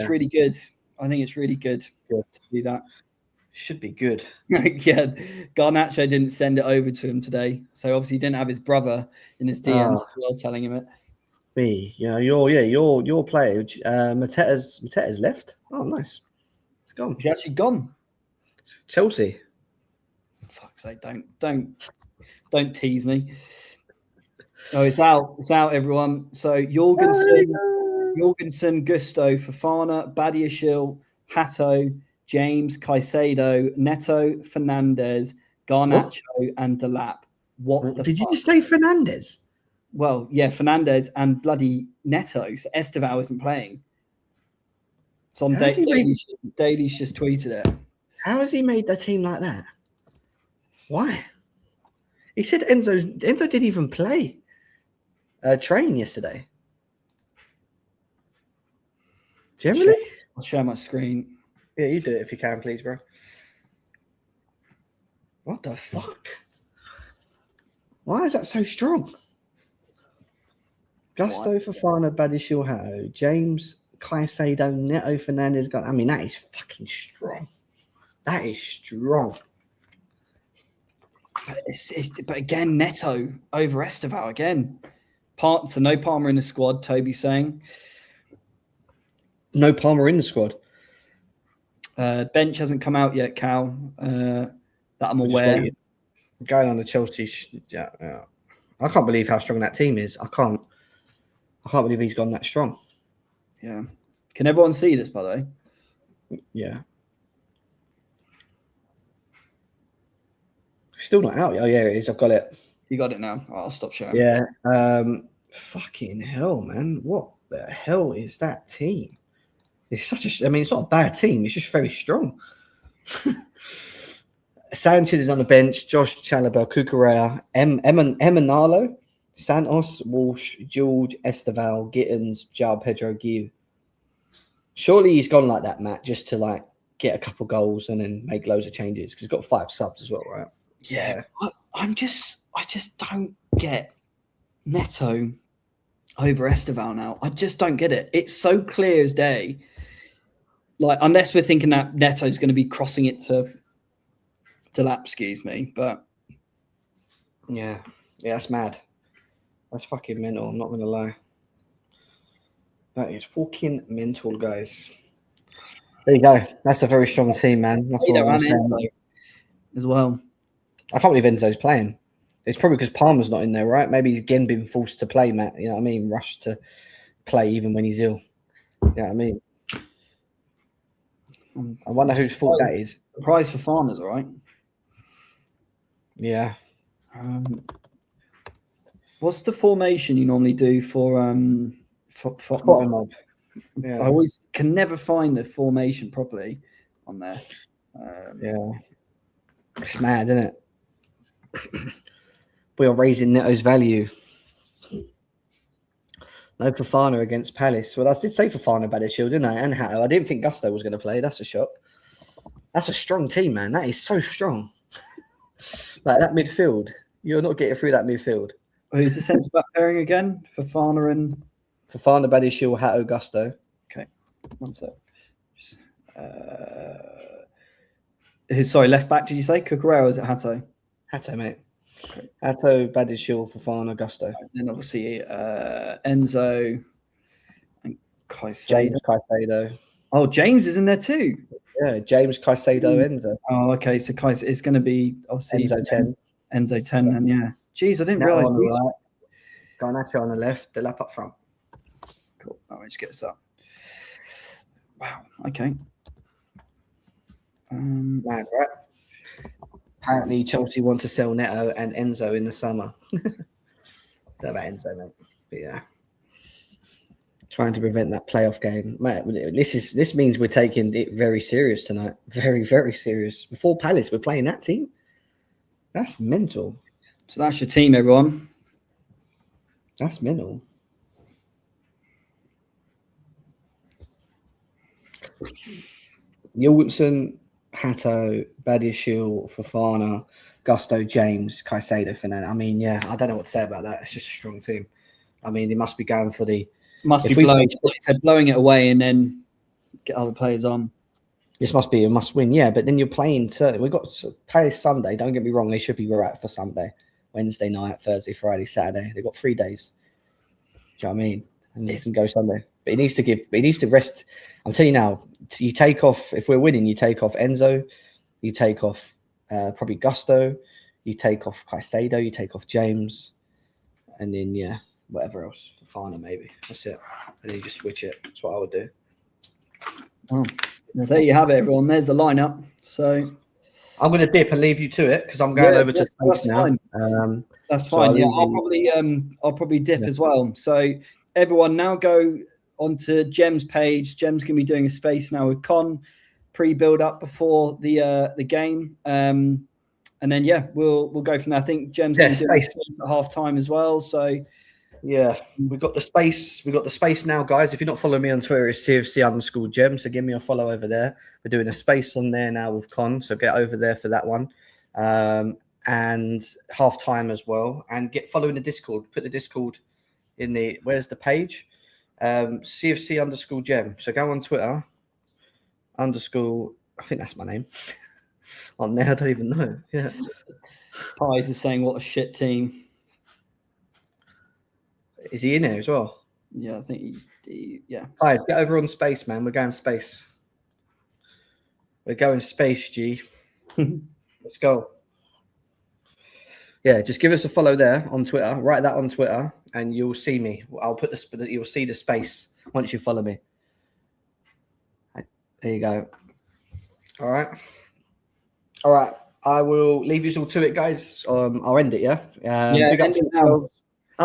really good. I think it's really good to do that. Should be good. Yeah, Garnacho didn't send it over to him today, so obviously he didn't have his brother in his DMs as well telling him it. Me, your player. Mateta's left. Oh, nice. It's gone. He's actually gone. Chelsea. Fuck's sake! Don't tease me. Oh, it's out. It's out, everyone. So Jorgensen, Gusto, Fofana, Badiashile, Hato, James, Caicedo, Neto, Fernandez, Garnacho, and Delap. Did you just say Fernandez? Well, yeah, Fernandez and bloody Neto. So Esteval isn't playing. It's on Daily's just tweeted it. How has he made the team like that? Why? He said Enzo didn't even play train yesterday. Generally? I'll share my screen. Yeah, you do it if you can, please, bro. What the fuck? Why is that so strong? Gusto, Fofana, Badiashile, Hato, James, Caicedo, Neto, Fernandez. I mean, that is fucking strong. That is strong. But again, Neto over Esteval again. So no Palmer in the squad, Toby's saying. No Palmer in the squad. Bench hasn't come out yet, Cal. That I'm aware. Going on the Chelsea. Yeah. I can't believe how strong that team is. I can't believe he's gone that strong. Yeah. Can everyone see this, by the way? Yeah. Still not out. Oh, yeah, it is. I've got it. You got it now. I'll stop sharing. Yeah. Fucking hell, man. What the hell is that team? It's it's not a bad team. It's just very strong. Sanchez is on the bench. Josh Chalobah, Cucurella, Emanalo, Santos, Walsh, George, Esteval, Gittins, João Pedro, Guiu. Surely he's gone like that, Matt, just to get a couple goals and then make loads of changes because he's got 5 subs as well, right? Yeah, I just don't get Neto over Esteval now. I just don't get it. It's so clear as day. Unless we're thinking that Neto's going to be crossing it to Delap, excuse me, but yeah, that's mad. That's fucking mental. I'm not going to lie. That is fucking mental, guys. There you go. That's a very strong team, man. That's what I'm saying. As well. I can't believe Enzo's playing. It's probably because Palmer's not in there, right? Maybe he's again been forced to play, Matt. You know what I mean? Rushed to play even when he's ill. You know what I mean? I wonder whose fault that is. The prize for farmers, all right? Yeah. What's the formation you normally do for mob? Yeah. I always can never find the formation properly on there. Yeah. It's mad, isn't it? We are raising Neto's value. No Fofana against Palace. Well, I did say Fofana Badiashile, didn't I? And Hato. I didn't think Gusto was going to play. That's a shock. That's a strong team, man. That is so strong. That midfield. You're not getting through that midfield. Who's the centre back pairing again? Fofana, Badiashile, Hato, Gusto. Okay. One sec. Sorry, left back, did you say? Cucurella, or is it Hato? Hato, mate. Okay. Hato, Badiashile, Fofana, Gusto. And then obviously Enzo and Caicedo. James Caicedo. Oh, James is in there too. Yeah, James Caicedo, Enzo. Oh, okay. So it's going to be obviously Enzo 10. Enzo 10, and yeah. Jeez, I didn't realise. Right. Garnacho on the left, the lap up front. Cool. I'll just get this up. Wow. Okay. Mad, right? Apparently, Chelsea want to sell Neto and Enzo in the summer. Don't know about Enzo, mate. But yeah, trying to prevent that playoff game, mate. This means we're taking it very serious tonight. Very, very serious. Before Palace, we're playing that team. That's mental. So that's your team, everyone. That's mental. Jorgensen, Hato, Badiashile, Fofana, Gusto, James, Caicedo, Fernandez. I mean, yeah, I don't know what to say about that. It's just a strong team. I mean, they must be going for the... blowing it away and then get other players on. This must be a must-win, yeah. But then you're playing... We've got to play Sunday. Don't get me wrong. They should be right for Sunday. Wednesday night, Thursday, Friday, Saturday. They've got 3 days. Do you know what I mean? And they can go Sunday. But he needs to rest. I'm telling you now, you take off, if we're winning, you take off Enzo, You take off probably Gusto. You take off Caicedo. You take off James. And then, whatever else. Fofana, maybe. That's it. And then you just switch it. That's what I would do. Oh, well, there you have it, everyone. There's the lineup. So I'm going to dip and leave you to it because I'm going over to space now. That's fine. I'll probably dip as well. So everyone now go onto Jem's page. Jem's going to be doing a space now with Con, pre-build up before the game. And then we'll go from there. I think Jem's going to do space at half time as well. So we've got the space. We've got the space now, guys. If you're not following me on Twitter, it's CFC_Jem. So give me a follow over there. We're doing a space on there now with Con. So get over there for that one. And half time as well. And get following the Discord. Put the Discord in the where's the page? CFC_Jem. So go on Twitter. I think that's my name. On there, I don't even know. Yeah. Pies is saying what a shit team. Is he in there as well? Yeah, I think yeah. Pies, get over on space, man. We're going space. We're going space, G. Let's go. Yeah, just give us a follow there on Twitter. Write that on Twitter, and you'll see me. I'll put this. You'll see the space once you follow me. There you go. All right. I will leave you all to it, guys. I'll end it. Up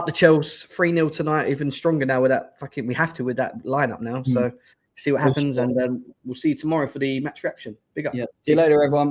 the Chelsea 3-0 tonight. Even stronger now with that fucking. We have to with that lineup now. So see what happens, and we'll see you tomorrow for the match reaction. Big up. Yeah. See you later, everyone.